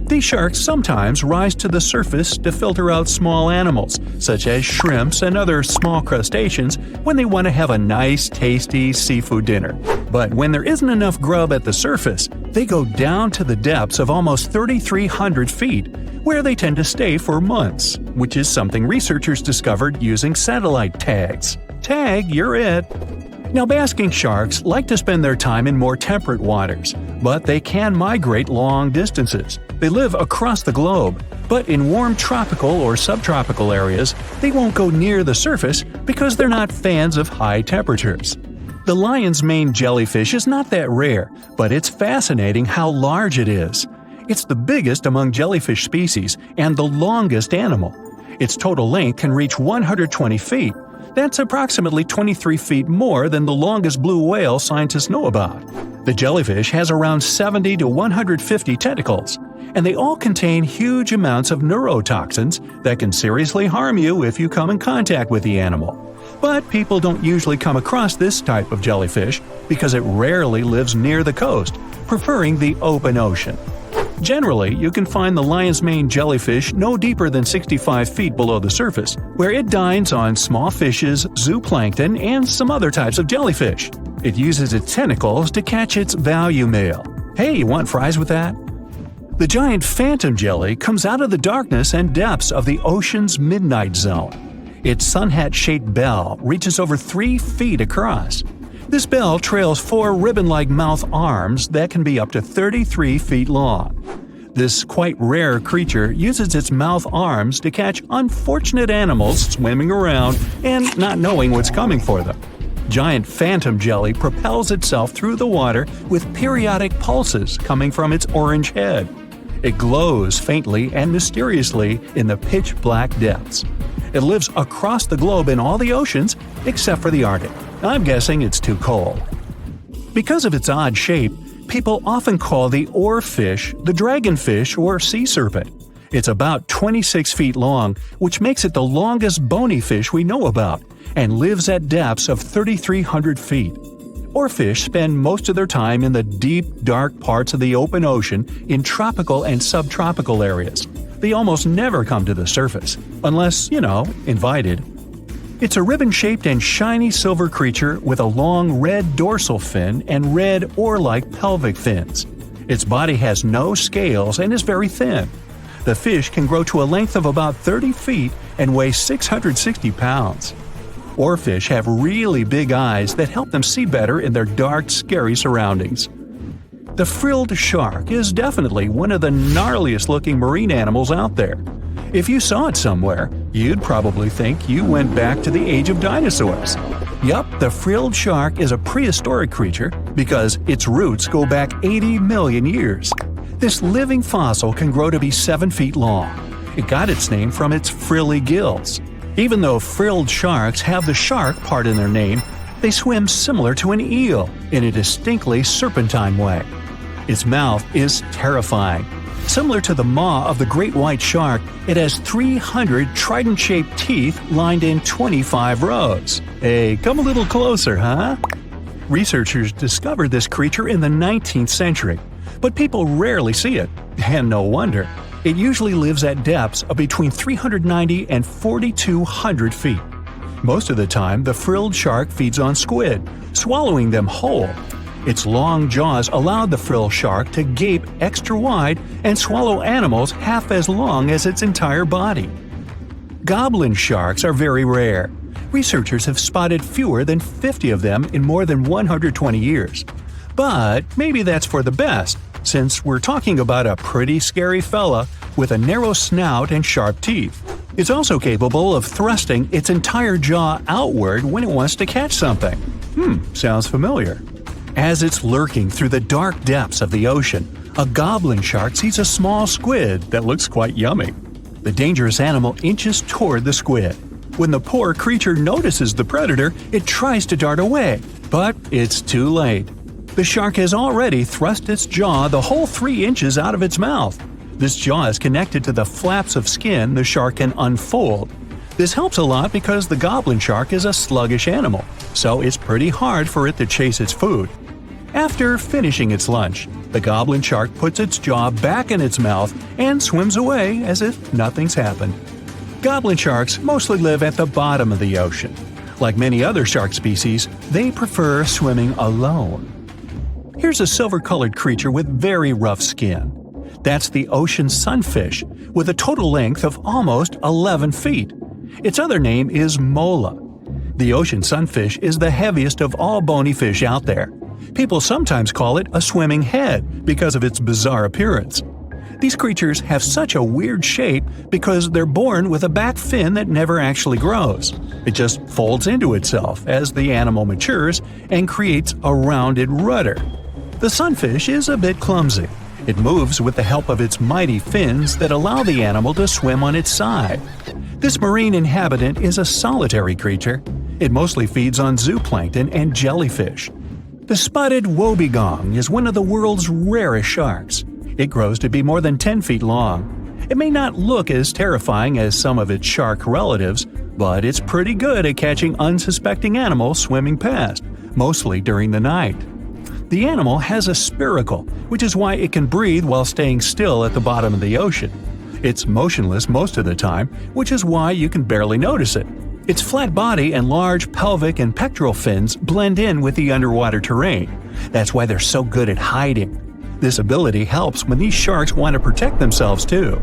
These sharks sometimes rise to the surface to filter out small animals, such as shrimps and other small crustaceans, when they want to have a nice, tasty seafood dinner. But when there isn't enough grub at the surface, they go down to the depths of almost 3,300 feet, where they tend to stay for months, which is something researchers discovered using satellite tags. Tag, you're it! Now, basking sharks like to spend their time in more temperate waters, but they can migrate long distances. They live across the globe, but in warm tropical or subtropical areas, they won't go near the surface because they're not fans of high temperatures. The lion's mane jellyfish is not that rare, but it's fascinating how large it is. It's the biggest among jellyfish species and the longest animal. Its total length can reach 120 feet. That's approximately 23 feet more than the longest blue whale scientists know about. The jellyfish has around 70 to 150 tentacles, and they all contain huge amounts of neurotoxins that can seriously harm you if you come in contact with the animal. But people don't usually come across this type of jellyfish because it rarely lives near the coast, preferring the open ocean. Generally, you can find the lion's mane jellyfish no deeper than 65 feet below the surface, where it dines on small fishes, zooplankton, and some other types of jellyfish. It uses its tentacles to catch its value meal. Hey, you want fries with that? The giant phantom jelly comes out of the darkness and depths of the ocean's midnight zone. Its sun hat-shaped bell reaches over 3 feet across. This bell trails 4 ribbon-like mouth arms that can be up to 33 feet long. This quite rare creature uses its mouth arms to catch unfortunate animals swimming around and not knowing what's coming for them. Giant phantom jelly propels itself through the water with periodic pulses coming from its orange head. It glows faintly and mysteriously in the pitch-black depths. It lives across the globe in all the oceans except for the Arctic. I'm guessing it's too cold. Because of its odd shape, people often call the oarfish the dragonfish or sea serpent. It's about 26 feet long, which makes it the longest bony fish we know about, and lives at depths of 3,300 feet. Oarfish spend most of their time in the deep, dark parts of the open ocean in tropical and subtropical areas. They almost never come to the surface, unless, invited. It's a ribbon-shaped and shiny silver creature with a long red dorsal fin and red oar-like pelvic fins. Its body has no scales and is very thin. The fish can grow to a length of about 30 feet and weigh 660 pounds. Oarfish have really big eyes that help them see better in their dark, scary surroundings. The frilled shark is definitely one of the gnarliest-looking marine animals out there. If you saw it somewhere, you'd probably think you went back to the age of dinosaurs. Yup, the frilled shark is a prehistoric creature because its roots go back 80 million years. This living fossil can grow to be 7 feet long. It got its name from its frilly gills. Even though frilled sharks have the shark part in their name, they swim similar to an eel in a distinctly serpentine way. Its mouth is terrifying. Similar to the maw of the great white shark, it has 300 trident-shaped teeth lined in 25 rows. Hey, come a little closer, huh? Researchers discovered this creature in the 19th century, but people rarely see it, and no wonder. It usually lives at depths of between 390 and 4,200 feet. Most of the time, the frilled shark feeds on squid, swallowing them whole. Its long jaws allowed the frilled shark to gape extra wide and swallow animals half as long as its entire body. Goblin sharks are very rare. Researchers have spotted fewer than 50 of them in more than 120 years. But maybe that's for the best, since we're talking about a pretty scary fella with a narrow snout and sharp teeth. It's also capable of thrusting its entire jaw outward when it wants to catch something. Sounds familiar. As it's lurking through the dark depths of the ocean, a goblin shark sees a small squid that looks quite yummy. The dangerous animal inches toward the squid. When the poor creature notices the predator, it tries to dart away, but it's too late. The shark has already thrust its jaw the whole 3 inches out of its mouth. This jaw is connected to the flaps of skin the shark can unfold. This helps a lot because the goblin shark is a sluggish animal, so it's pretty hard for it to chase its food. After finishing its lunch, the goblin shark puts its jaw back in its mouth and swims away as if nothing's happened. Goblin sharks mostly live at the bottom of the ocean. Like many other shark species, they prefer swimming alone. Here's a silver-colored creature with very rough skin. That's the ocean sunfish, with a total length of almost 11 feet. Its other name is mola. The ocean sunfish is the heaviest of all bony fish out there. People sometimes call it a swimming head because of its bizarre appearance. These creatures have such a weird shape because they're born with a back fin that never actually grows. It just folds into itself as the animal matures and creates a rounded rudder. The sunfish is a bit clumsy. It moves with the help of its mighty fins that allow the animal to swim on its side. This marine inhabitant is a solitary creature. It mostly feeds on zooplankton and jellyfish. The spotted wobbegong is one of the world's rarest sharks. It grows to be more than 10 feet long. It may not look as terrifying as some of its shark relatives, but it's pretty good at catching unsuspecting animals swimming past, mostly during the night. The animal has a spiracle, which is why it can breathe while staying still at the bottom of the ocean. It's motionless most of the time, which is why you can barely notice it. Its flat body and large pelvic and pectoral fins blend in with the underwater terrain. That's why they're so good at hiding. This ability helps when these sharks want to protect themselves too.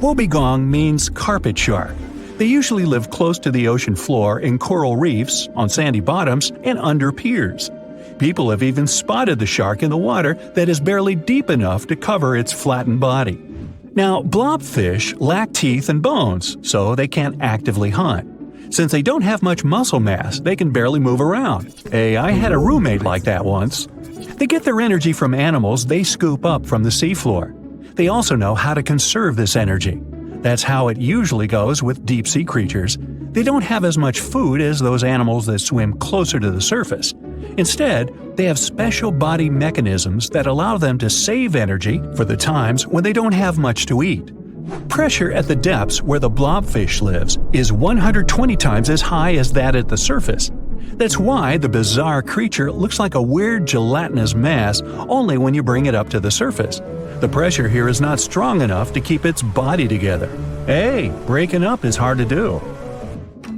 Wobbegong means carpet shark. They usually live close to the ocean floor in coral reefs, on sandy bottoms, and under piers. People have even spotted the shark in the water that is barely deep enough to cover its flattened body. Now, blobfish lack teeth and bones, so they can't actively hunt. Since they don't have much muscle mass, they can barely move around. Hey, I had a roommate like that once. They get their energy from animals they scoop up from the seafloor. They also know how to conserve this energy. That's how it usually goes with deep-sea creatures. They don't have as much food as those animals that swim closer to the surface. Instead, they have special body mechanisms that allow them to save energy for the times when they don't have much to eat. Pressure at the depths where the blobfish lives is 120 times as high as that at the surface. That's why the bizarre creature looks like a weird gelatinous mass only when you bring it up to the surface. The pressure here is not strong enough to keep its body together. Hey, breaking up is hard to do.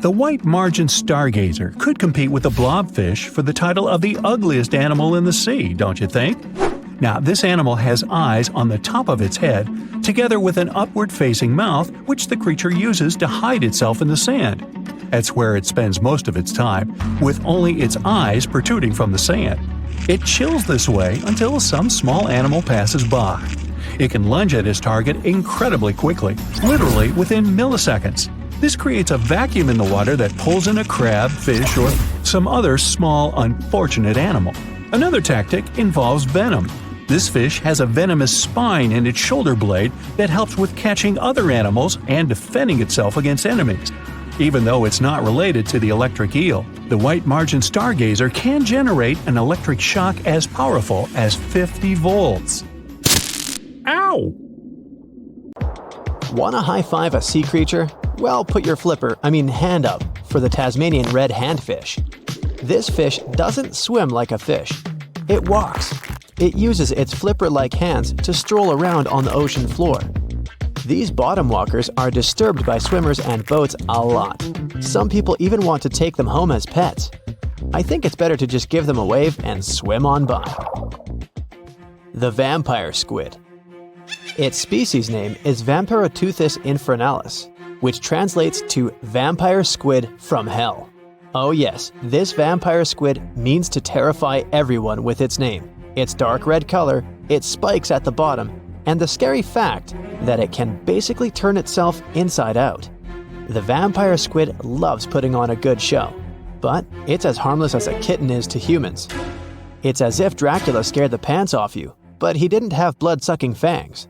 The white margin stargazer could compete with the blobfish for the title of the ugliest animal in the sea, don't you think? Now, this animal has eyes on the top of its head, together with an upward-facing mouth which the creature uses to hide itself in the sand. That's where it spends most of its time, with only its eyes protruding from the sand. It chills this way until some small animal passes by. It can lunge at its target incredibly quickly, literally within milliseconds. This creates a vacuum in the water that pulls in a crab, fish, or some other small, unfortunate animal. Another tactic involves venom. This fish has a venomous spine in its shoulder blade that helps with catching other animals and defending itself against enemies. Even though it's not related to the electric eel, the white margin stargazer can generate an electric shock as powerful as 50 volts. Ow! Wanna high-five a sea creature? Well, put your hand up for the Tasmanian red handfish. This fish doesn't swim like a fish. It walks. It uses its flipper-like hands to stroll around on the ocean floor. These bottom walkers are disturbed by swimmers and boats a lot. Some people even want to take them home as pets. I think it's better to just give them a wave and swim on by. The vampire squid. Its species name is Vampiroteuthis infernalis, which translates to vampire squid from hell. Oh yes, this vampire squid means to terrify everyone with its name, its dark red color, its spikes at the bottom, and the scary fact that it can basically turn itself inside out. The vampire squid loves putting on a good show, but it's as harmless as a kitten is to humans. It's as if Dracula scared the pants off you, but he didn't have blood-sucking fangs.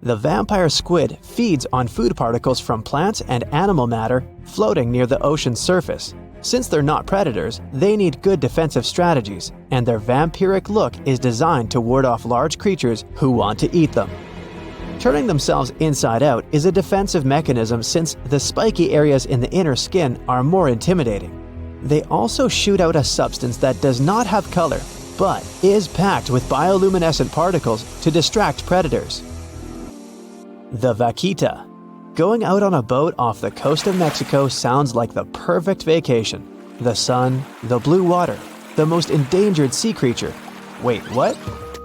The vampire squid feeds on food particles from plants and animal matter floating near the ocean's surface. Since they're not predators, they need good defensive strategies, and their vampiric look is designed to ward off large creatures who want to eat them. Turning themselves inside out is a defensive mechanism since the spiky areas in the inner skin are more intimidating. They also shoot out a substance that does not have color, but is packed with bioluminescent particles to distract predators. The vaquita. Going out on a boat off the coast of Mexico sounds like the perfect vacation. The sun, the blue water, the most endangered sea creature. Wait, what?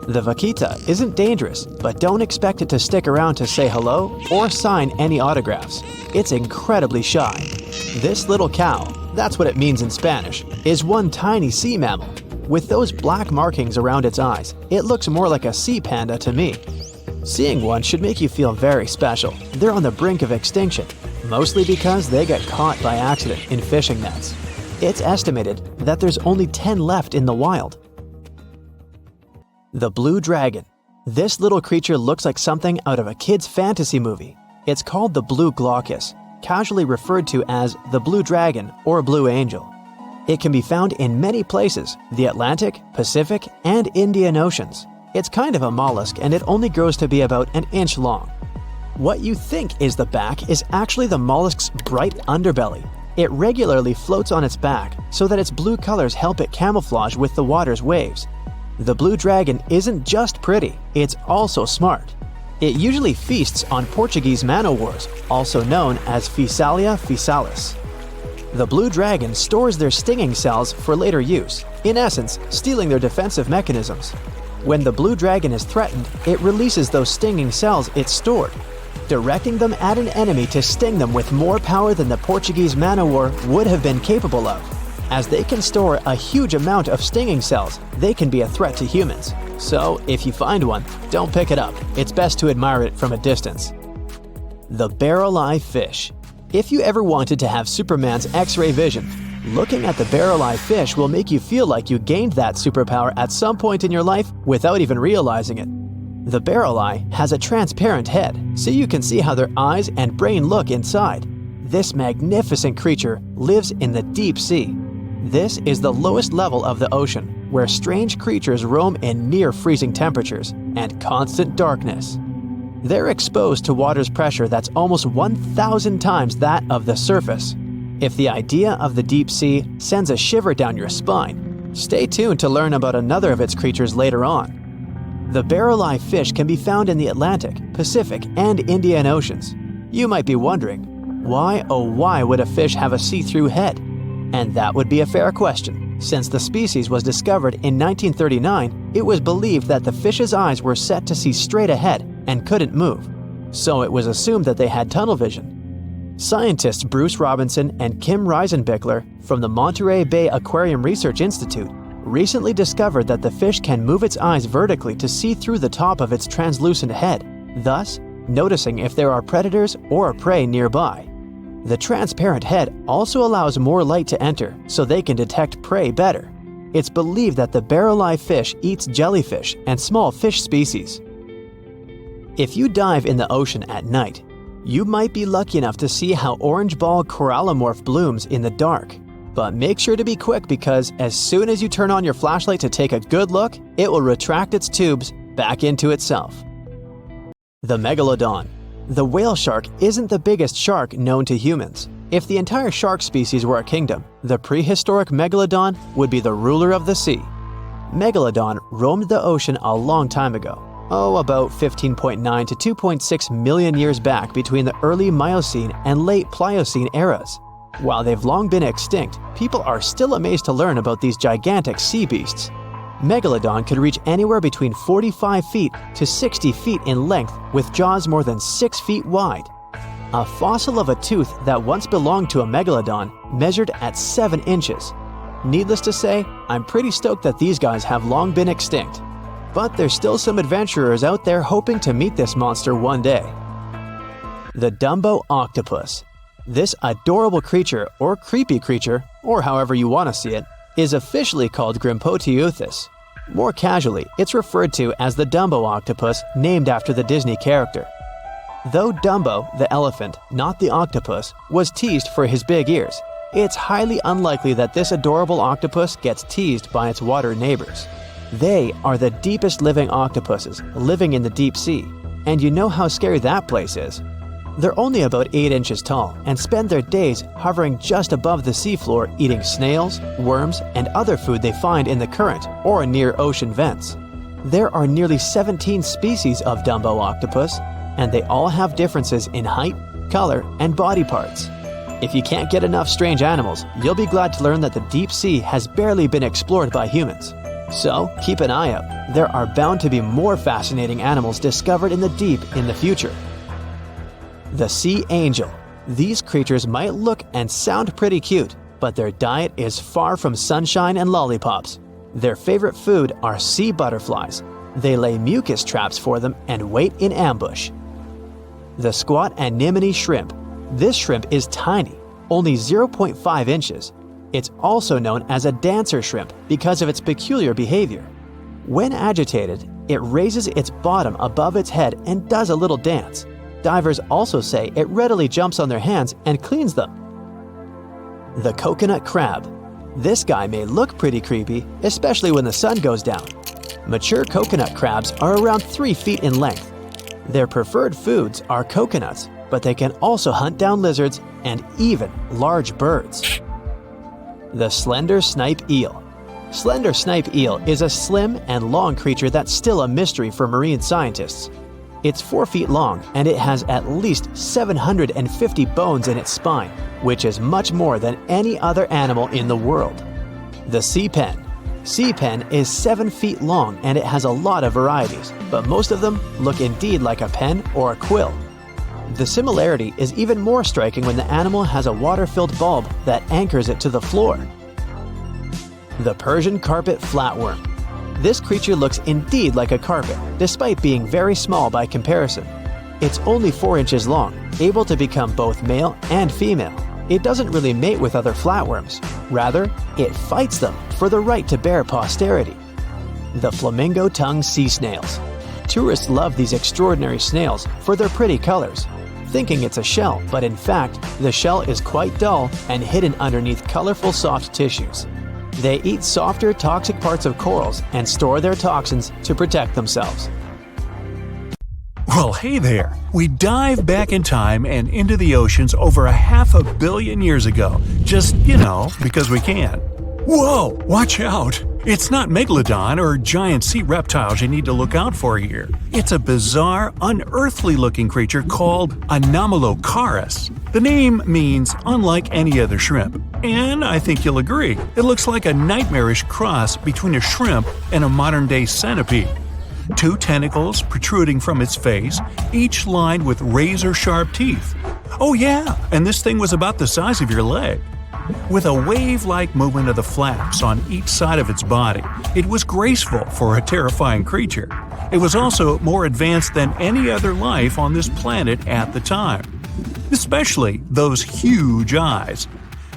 The vaquita isn't dangerous, but don't expect it to stick around to say hello or sign any autographs. It's incredibly shy. This little cow, that's what it means in Spanish, is one tiny sea mammal. With those black markings around its eyes, it looks more like a sea panda to me. Seeing one should make you feel very special. They're on the brink of extinction, mostly because they got caught by accident in fishing nets. It's estimated that there's only 10 left in the wild. The blue dragon. This little creature looks like something out of a kid's fantasy movie. It's called the blue glaucus, casually referred to as the blue dragon or blue angel. It can be found in many places, the Atlantic, Pacific, and Indian Oceans. It's kind of a mollusk and it only grows to be about an inch long. What you think is the back is actually the mollusk's bright underbelly. It regularly floats on its back so that its blue colors help it camouflage with the water's waves. The blue dragon isn't just pretty, it's also smart. It usually feasts on Portuguese man-o'-wars, also known as Physalia physalis. The blue dragon stores their stinging cells for later use, in essence, stealing their defensive mechanisms. When the blue dragon is threatened, it releases those stinging cells it stored, directing them at an enemy to sting them with more power than the Portuguese man-o'-war would have been capable of. As they can store a huge amount of stinging cells, they can be a threat to humans. So, if you find one, don't pick it up. It's best to admire it from a distance. The barrel-eye fish. If you ever wanted to have Superman's X-ray vision, looking at the barrel-eye fish will make you feel like you gained that superpower at some point in your life without even realizing it. The barrel eye has a transparent head, so you can see how their eyes and brain look inside. This magnificent creature lives in the deep sea. This is the lowest level of the ocean, where strange creatures roam in near-freezing temperatures and constant darkness. They're exposed to water's pressure that's almost 1,000 times that of the surface. If the idea of the deep sea sends a shiver down your spine, stay tuned to learn about another of its creatures later on. The barrel-eye fish can be found in the Atlantic, Pacific, and Indian Oceans. You might be wondering, why oh why would a fish have a see-through head? And that would be a fair question. Since the species was discovered in 1939, it was believed that the fish's eyes were set to see straight ahead and couldn't move. So it was assumed that they had tunnel vision. Scientists Bruce Robinson and Kim Reisenbichler from the Monterey Bay Aquarium Research Institute recently discovered that the fish can move its eyes vertically to see through the top of its translucent head, thus noticing if there are predators or prey nearby. The transparent head also allows more light to enter so they can detect prey better. It's believed that the barrel-eye fish eats jellyfish and small fish species. If you dive in the ocean at night, you might be lucky enough to see how orange ball corallomorph blooms in the dark. But make sure to be quick because as soon as you turn on your flashlight to take a good look, it will retract its tubes back into itself. The megalodon. The whale shark isn't the biggest shark known to humans. If the entire shark species were a kingdom, the prehistoric megalodon would be the ruler of the sea. Megalodon roamed the ocean a long time ago. About 15.9 to 2.6 million years back between the early Miocene and late Pliocene eras. While they've long been extinct, people are still amazed to learn about these gigantic sea beasts. Megalodon could reach anywhere between 45 feet to 60 feet in length with jaws more than 6 feet wide. A fossil of a tooth that once belonged to a megalodon measured at 7 inches. Needless to say, I'm pretty stoked that these guys have long been extinct. But there's still some adventurers out there hoping to meet this monster one day. The Dumbo octopus. This adorable creature, or creepy creature, or however you want to see it, is officially called Grimpoteuthis. More casually, it's referred to as the Dumbo octopus, named after the Disney character. Though Dumbo, the elephant, not the octopus, was teased for his big ears, it's highly unlikely that this adorable octopus gets teased by its water neighbors. They are the deepest living octopuses, living in the deep sea, and you know how scary that place is. They're only about 8 inches tall and spend their days hovering just above the seafloor eating snails, worms, and other food they find in the current or near ocean vents. There are nearly 17 species of Dumbo octopus, and they all have differences in height, color, and body parts. If you can't get enough strange animals, you'll be glad to learn that the deep sea has barely been explored by humans. So, keep an eye out. There are bound to be more fascinating animals discovered in the deep in the future. The sea angel. These creatures might look and sound pretty cute, but their diet is far from sunshine and lollipops. Their favorite food are sea butterflies. They lay mucus traps for them and wait in ambush. The squat anemone shrimp. This shrimp is tiny, only 0.5 inches. It's also known as a dancer shrimp because of its peculiar behavior. When agitated, It raises its bottom above its head and does a little dance. Divers also say it readily jumps on their hands and cleans them. The coconut crab. This guy may look pretty creepy, especially when the sun goes down. Mature coconut crabs are around 3 feet in length. Their preferred foods are coconuts, but they can also hunt down lizards and even large birds. The slender snipe eel. Slender snipe eel is a slim and long creature that's still a mystery for marine scientists. It's 4 feet long and it has at least 750 bones in its spine, which is much more than any other animal in the world. The sea pen. Sea pen is 7 feet long and it has a lot of varieties, but most of them look indeed like a pen or a quill. The similarity is even more striking when the animal has a water-filled bulb that anchors it to the floor. The Persian carpet flatworm. This creature looks indeed like a carpet, despite being very small by comparison. It's only 4 inches long, able to become both male and female. It doesn't really mate with other flatworms. Rather, it fights them for the right to bear posterity. The flamingo-tongued sea snails. Tourists love these extraordinary snails for their pretty colors, thinking it's a shell, but in fact, the shell is quite dull and hidden underneath colorful soft tissues. They eat softer, toxic parts of corals and store their toxins to protect themselves. Well, hey there! We dive back in time and into the oceans over 500 million years ago, just, because we can. Whoa! Watch out! It's not megalodon or giant sea reptiles you need to look out for here. It's a bizarre, unearthly-looking creature called Anomalocaris. The name means unlike any other shrimp, and I think you'll agree, it looks like a nightmarish cross between a shrimp and a modern-day centipede. 2 tentacles protruding from its face, each lined with razor-sharp teeth. Oh yeah, and this thing was about the size of your leg. With a wave-like movement of the flaps on each side of its body, it was graceful for a terrifying creature. It was also more advanced than any other life on this planet at the time. Especially those huge eyes.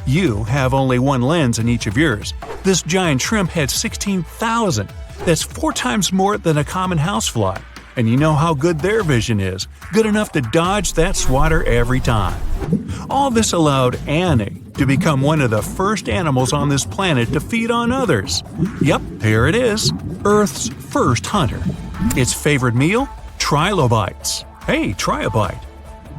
You have only 1 lens in each of yours. This giant shrimp had 16,000. That's 4 times more than a common housefly. And you know how good their vision is. Good enough to dodge that swatter every time. All this allowed Annie to become one of the first animals on this planet to feed on others. Yep, here it is. Earth's first hunter. Its favorite meal? Trilobites. Hey, try a bite.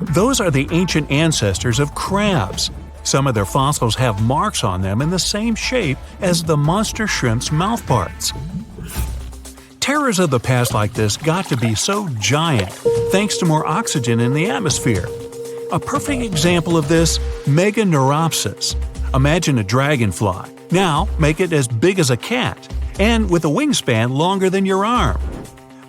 Those are the ancient ancestors of crabs. Some of their fossils have marks on them in the same shape as the monster shrimp's mouthparts. Terrors of the past like this got to be so giant thanks to more oxygen in the atmosphere. A perfect example of this, Meganeuropsis. Imagine a dragonfly. Now make it as big as a cat, and with a wingspan longer than your arm.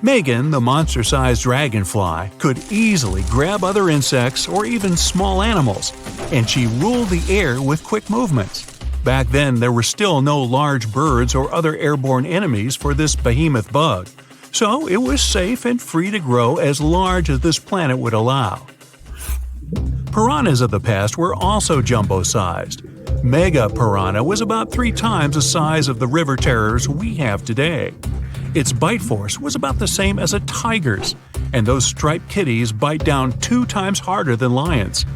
Megan, the monster-sized dragonfly, could easily grab other insects or even small animals, and she ruled the air with quick movements. Back then, there were still no large birds or other airborne enemies for this behemoth bug, so it was safe and free to grow as large as this planet would allow. Piranhas of the past were also jumbo-sized. Mega piranha was about 3 times the size of the river terrors we have today. Its bite force was about the same as a tiger's, and those striped kitties bite down 2 times harder than lions.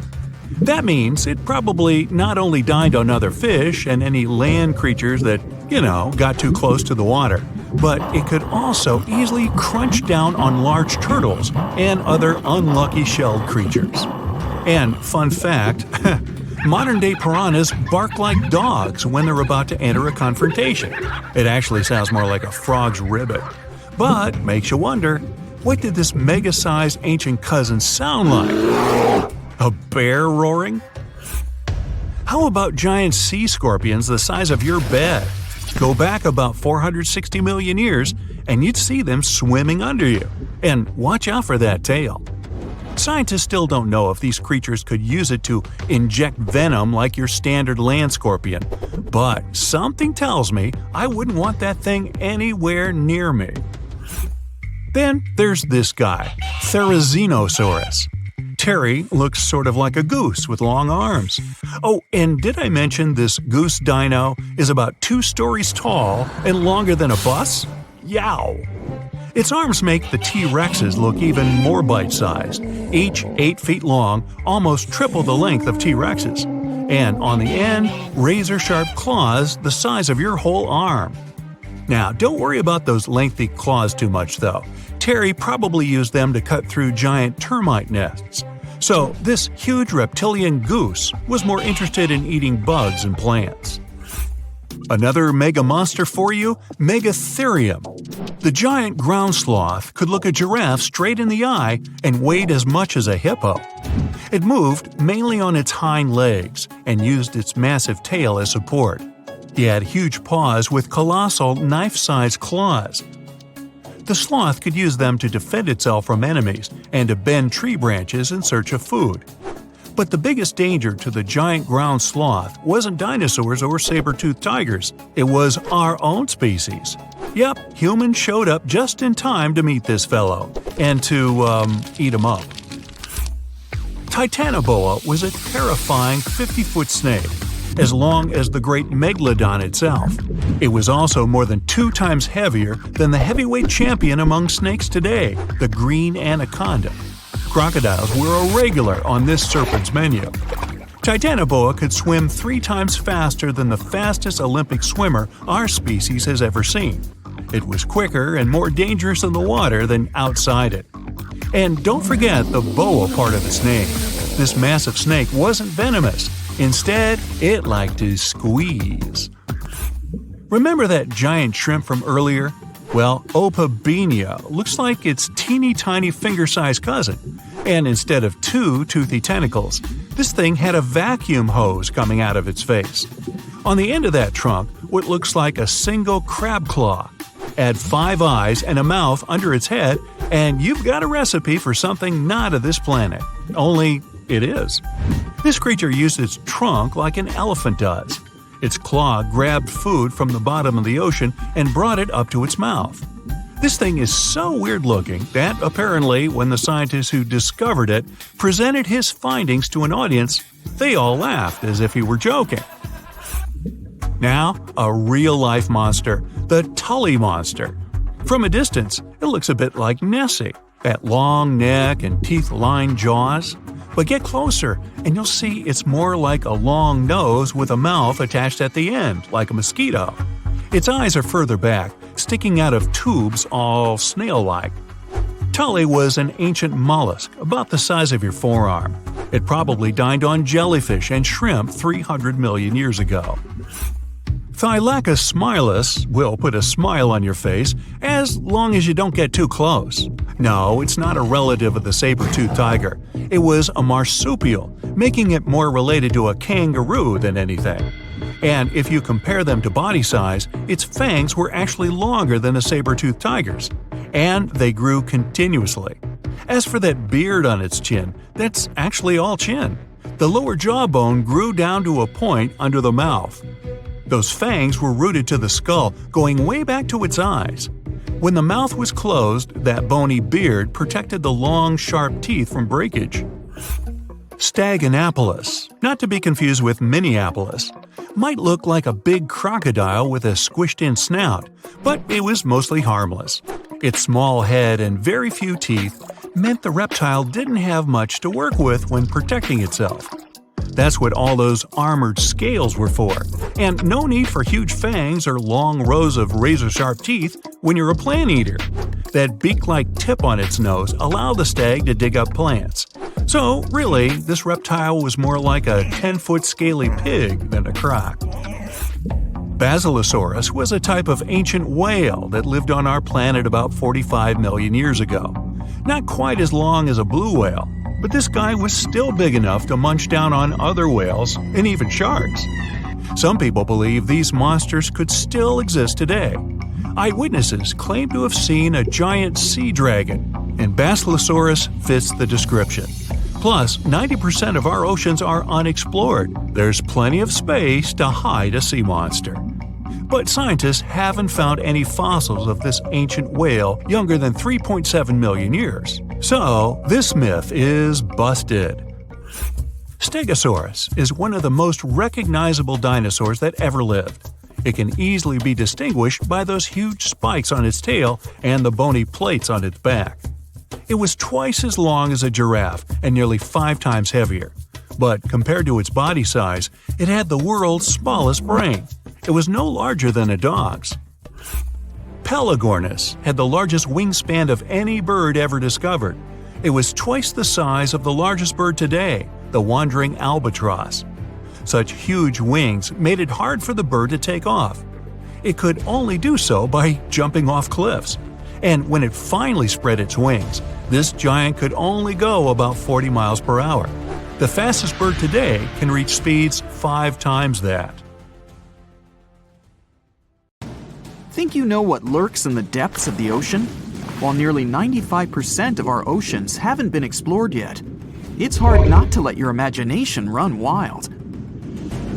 That means it probably not only dined on other fish and any land creatures that, got too close to the water, but it could also easily crunch down on large turtles and other unlucky shelled creatures. And fun fact, modern-day piranhas bark like dogs when they're about to enter a confrontation. It actually sounds more like a frog's ribbit. But makes you wonder, what did this mega-sized ancient cousin sound like? A bear roaring? How about giant sea scorpions the size of your bed? Go back about 460 million years and you'd see them swimming under you. And watch out for that tail. Scientists still don't know if these creatures could use it to inject venom like your standard land scorpion. But something tells me I wouldn't want that thing anywhere near me. Then there's this guy, Therizinosaurus. Terry looks sort of like a goose with long arms. Oh, and did I mention this goose dino is about 2 stories tall and longer than a bus? Yow! Its arms make the T-Rexes look even more bite-sized, each 8 feet long, almost triple the length of T-Rexes. And on the end, razor-sharp claws the size of your whole arm. Now, don't worry about those lengthy claws too much, though. Terry probably used them to cut through giant termite nests. So, this huge reptilian goose was more interested in eating bugs and plants. Another mega monster for you, Megatherium. The giant ground sloth could look a giraffe straight in the eye and weighed as much as a hippo. It moved mainly on its hind legs and used its massive tail as support. He had huge paws with colossal knife-sized claws. The sloth could use them to defend itself from enemies and to bend tree branches in search of food. But the biggest danger to the giant ground sloth wasn't dinosaurs or saber-toothed tigers. It was our own species. Yep, humans showed up just in time to meet this fellow and to, eat him up. Titanoboa was a terrifying 50-foot snake, as long as the great megalodon itself. It was also more than 2 times heavier than the heavyweight champion among snakes today, the green anaconda. Crocodiles were a regular on this serpent's menu. Titanoboa could swim 3 times faster than the fastest Olympic swimmer our species has ever seen. It was quicker and more dangerous in the water than outside it. And don't forget the boa part of its name. This massive snake wasn't venomous. Instead, it liked to squeeze. Remember that giant shrimp from earlier? Well, Opabenia looks like its teeny-tiny finger-sized cousin. And instead of 2 toothy tentacles, this thing had a vacuum hose coming out of its face. On the end of that trunk, what looks like a single crab claw. Add 5 eyes and a mouth under its head, and you've got a recipe for something not of this planet. Only it is. This creature used its trunk like an elephant does. Its claw grabbed food from the bottom of the ocean and brought it up to its mouth. This thing is so weird-looking that, apparently, when the scientist who discovered it presented his findings to an audience, they all laughed as if he were joking. Now, a real-life monster, the Tully monster. From a distance, it looks a bit like Nessie, that long neck and teeth-lined jaws. But get closer, and you'll see it's more like a long nose with a mouth attached at the end, like a mosquito. Its eyes are further back, sticking out of tubes all snail-like. Tully was an ancient mollusk, about the size of your forearm. It probably dined on jellyfish and shrimp 300 million years ago. Thylacus smilus will put a smile on your face as long as you don't get too close. No, it's not a relative of the saber-toothed tiger. It was a marsupial, making it more related to a kangaroo than anything. And if you compare them to body size, its fangs were actually longer than a saber-toothed tiger's. And they grew continuously. As for that beard on its chin, that's actually all chin. The lower jawbone grew down to a point under the mouth. Those fangs were rooted to the skull, going way back to its eyes. When the mouth was closed, that bony beard protected the long, sharp teeth from breakage. Staganapolis, not to be confused with Minneapolis, might look like a big crocodile with a squished-in snout, but it was mostly harmless. Its small head and very few teeth meant the reptile didn't have much to work with when protecting itself. That's what all those armored scales were for, and no need for huge fangs or long rows of razor-sharp teeth when you're a plant eater. That beak-like tip on its nose allowed the stag to dig up plants. So, really, this reptile was more like a 10-foot scaly pig than a croc. Basilosaurus was a type of ancient whale that lived on our planet about 45 million years ago. Not quite as long as a blue whale, but this guy was still big enough to munch down on other whales and even sharks. Some people believe these monsters could still exist today. Eyewitnesses claim to have seen a giant sea dragon, and Basilosaurus fits the description. Plus, 90% of our oceans are unexplored. There's plenty of space to hide a sea monster. But scientists haven't found any fossils of this ancient whale younger than 3.7 million years. So, this myth is busted. Stegosaurus is one of the most recognizable dinosaurs that ever lived. It can easily be distinguished by those huge spikes on its tail and the bony plates on its back. It was twice as long as a giraffe and nearly 5 times heavier. But compared to its body size, it had the world's smallest brain. It was no larger than a dog's. Pelagornis had the largest wingspan of any bird ever discovered. It was twice the size of the largest bird today, the wandering albatross. Such huge wings made it hard for the bird to take off. It could only do so by jumping off cliffs. And when it finally spread its wings, this giant could only go about 40 miles per hour. The fastest bird today can reach speeds 5 times that. Think you know what lurks in the depths of the ocean? While nearly 95% of our oceans haven't been explored yet, it's hard not to let your imagination run wild.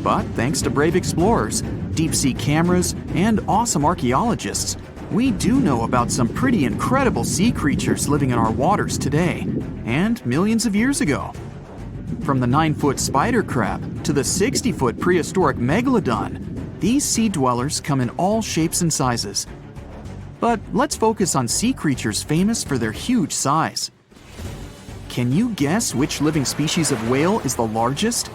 But thanks to brave explorers, deep-sea cameras, and awesome archaeologists, we do know about some pretty incredible sea creatures living in our waters today, and millions of years ago. From the 9-foot spider crab to the 60-foot prehistoric megalodon, these sea dwellers come in all shapes and sizes. But let's focus on sea creatures famous for their huge size. Can you guess which living species of whale is the largest?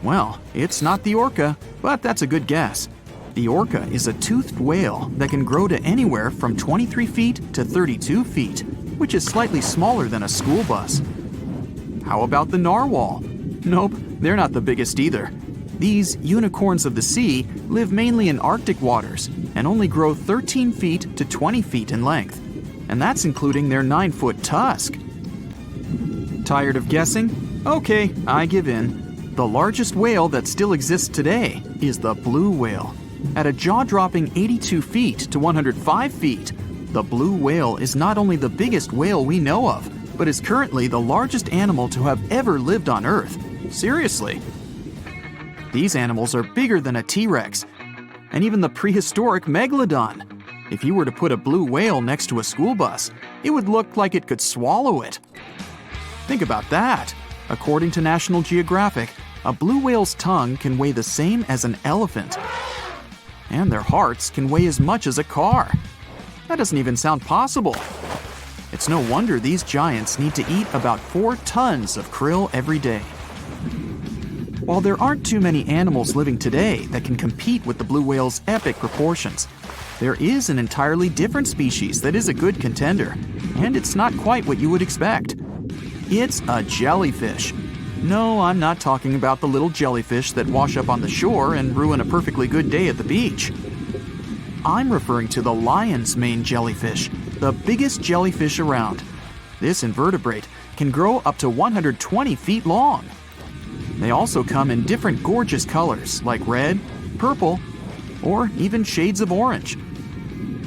Well, it's not the orca, but that's a good guess. The orca is a toothed whale that can grow to anywhere from 23 feet to 32 feet, which is slightly smaller than a school bus. How about the narwhal? Nope, they're not the biggest either. These unicorns of the sea live mainly in Arctic waters and only grow 13 feet to 20 feet in length, and that's including their 9-foot tusk. Tired of guessing? Okay, I give in. The largest whale that still exists today is the blue whale. At a jaw-dropping 82 feet to 105 feet, the blue whale is not only the biggest whale we know of, but is currently the largest animal to have ever lived on Earth. Seriously. These animals are bigger than a T-Rex, and even the prehistoric megalodon. If you were to put a blue whale next to a school bus, it would look like it could swallow it. Think about that. According to National Geographic, a blue whale's tongue can weigh the same as an elephant. And their hearts can weigh as much as a car. That doesn't even sound possible. It's no wonder these giants need to eat about 4 tons of krill every day. While there aren't too many animals living today that can compete with the blue whale's epic proportions, there is an entirely different species that is a good contender, and it's not quite what you would expect. It's a jellyfish. No, I'm not talking about the little jellyfish that wash up on the shore and ruin a perfectly good day at the beach. I'm referring to the lion's mane jellyfish, the biggest jellyfish around. This invertebrate can grow up to 120 feet long. They also come in different gorgeous colors like red, purple, or even shades of orange.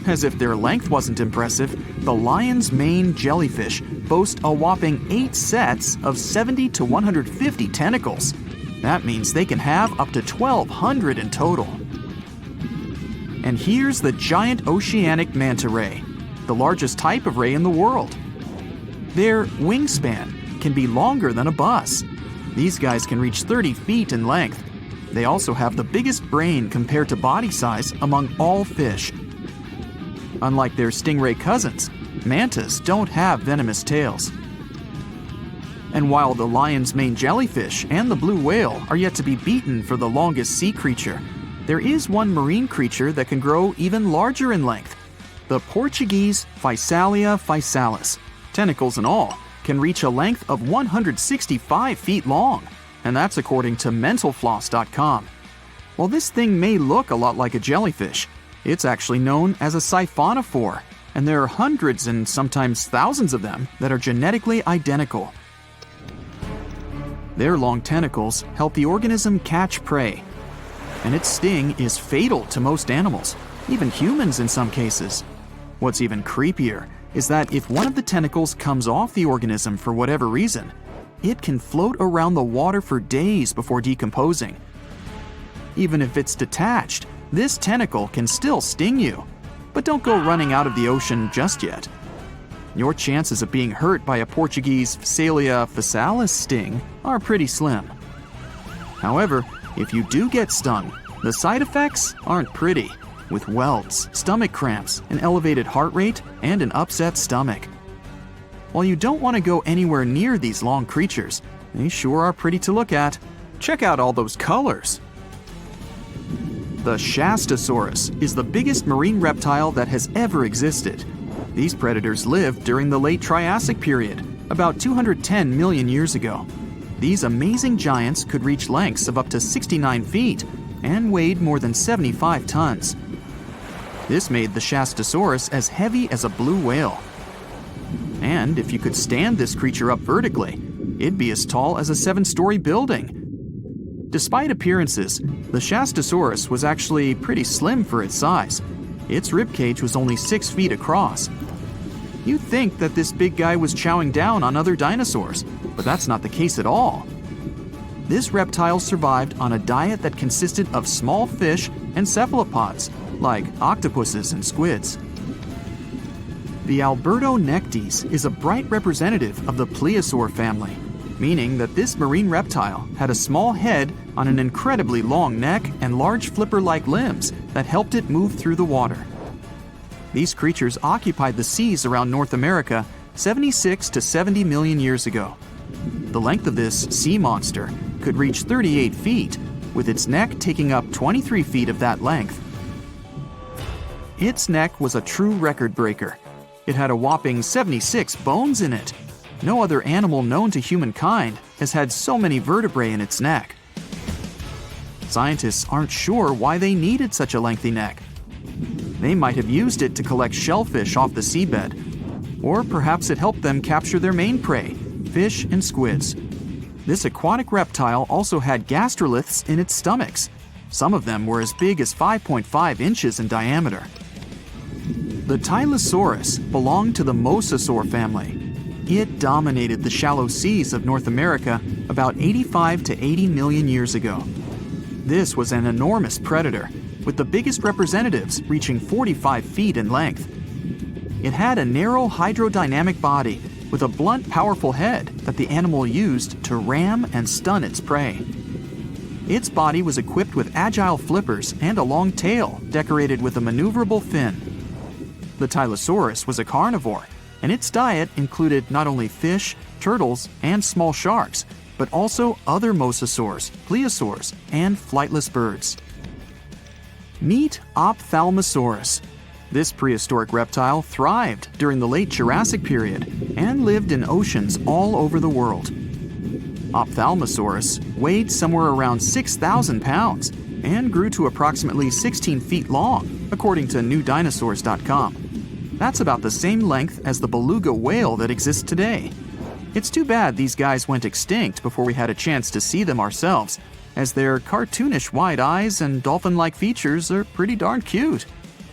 As if their length wasn't impressive, the lion's mane jellyfish boast a whopping 8 sets of 70 to 150 tentacles. That means they can have up to 1,200 in total. And here's the giant oceanic manta ray, the largest type of ray in the world. Their wingspan can be longer than a bus. These guys can reach 30 feet in length. They also have the biggest brain compared to body size among all fish. Unlike their stingray cousins, mantas don't have venomous tails. And while the lion's mane jellyfish and the blue whale are yet to be beaten for the longest sea creature, there is one marine creature that can grow even larger in length. The Portuguese Physalia physalis, tentacles and all, can reach a length of 165 feet long, and that's according to mentalfloss.com. While this thing may look a lot like a jellyfish, it's actually known as a siphonophore, and there are hundreds and sometimes thousands of them that are genetically identical. Their long tentacles help the organism catch prey, and its sting is fatal to most animals, even humans in some cases. What's even creepier is that if one of the tentacles comes off the organism for whatever reason, it can float around the water for days before decomposing. Even if it's detached, this tentacle can still sting you. But don't go running out of the ocean just yet. Your chances of being hurt by a Portuguese Physalia physalis sting are pretty slim. However, if you do get stung, The side effects aren't pretty, with welts, stomach cramps, an elevated heart rate, and an upset stomach. While you don't want to go anywhere near these long creatures, they sure are pretty to look at. Check out all those colors. The Shastasaurus is the biggest marine reptile that has ever existed. These predators lived during the late Triassic period, about 210 million years ago. These amazing giants could reach lengths of up to 69 feet and weighed more than 75 tons. This made the Shastasaurus as heavy as a blue whale. And if you could stand this creature up vertically, it'd be as tall as a 7-story building. Despite appearances, the Shastasaurus was actually pretty slim for its size. Its ribcage was only 6 feet across. You'd think that this big guy was chowing down on other dinosaurs, but that's not the case at all. This reptile survived on a diet that consisted of small fish and cephalopods, like octopuses and squids. The Albertonectes is a bright representative of the plesiosaur family, meaning that this marine reptile had a small head on an incredibly long neck and large flipper-like limbs that helped it move through the water. These creatures occupied the seas around North America 76 to 70 million years ago. The length of this sea monster could reach 38 feet, with its neck taking up 23 feet of that length. Its neck was a true record breaker. It had a whopping 76 bones in it. No other animal known to humankind has had so many vertebrae in its neck. Scientists aren't sure why they needed such a lengthy neck. They might have used it to collect shellfish off the seabed, or perhaps it helped them capture their main prey, fish and squids. This aquatic reptile also had gastroliths in its stomachs. Some of them were as big as 5.5 inches in diameter. The Tylosaurus belonged to the Mosasaur family. It dominated the shallow seas of North America about 85 to 80 million years ago. This was an enormous predator, with the biggest representatives reaching 45 feet in length. It had a narrow hydrodynamic body with a blunt, powerful head that the animal used to ram and stun its prey. Its body was equipped with agile flippers and a long tail decorated with a maneuverable fin. The Tylosaurus was a carnivore, and its diet included not only fish, turtles, and small sharks, but also other mosasaurs, plesiosaurs, and flightless birds. Meet Ophthalmosaurus. This prehistoric reptile thrived during the late Jurassic period and lived in oceans all over the world. Ophthalmosaurus weighed somewhere around 6,000 pounds and grew to approximately 16 feet long, according to newdinosaurs.com. That's about the same length as the beluga whale that exists today. It's too bad these guys went extinct before we had a chance to see them ourselves, as their cartoonish wide eyes and dolphin-like features are pretty darn cute.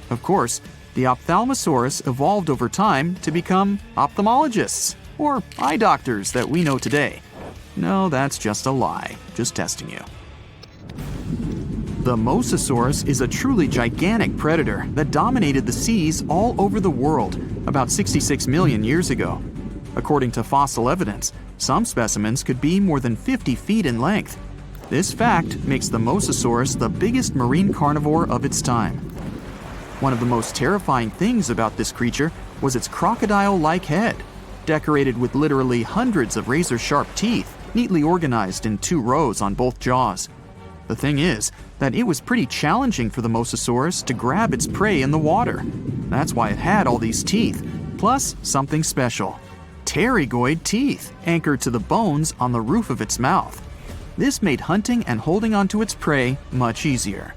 Of course, the Ophthalmosaurus evolved over time to become ophthalmologists, or eye doctors that we know today. No, that's just a lie. Just testing you. The Mosasaurus is a truly gigantic predator that dominated the seas all over the world about 66 million years ago. According to fossil evidence, some specimens could be more than 50 feet in length. This fact makes the Mosasaurus the biggest marine carnivore of its time. One of the most terrifying things about this creature was its crocodile-like head, decorated with literally hundreds of razor-sharp teeth, neatly organized in 2 rows on both jaws. The thing is that it was pretty challenging for the Mosasaurus to grab its prey in the water. That's why it had all these teeth, plus something special: pterygoid teeth anchored to the bones on the roof of its mouth. This made hunting and holding onto its prey much easier.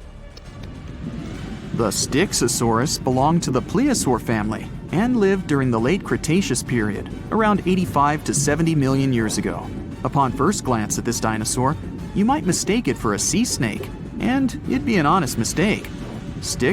The Styxosaurus belonged to the plesiosaur family and lived during the late Cretaceous period, around 85 to 70 million years ago. Upon first glance at this dinosaur, you might mistake it for a sea snake, and it'd be an honest mistake. Styx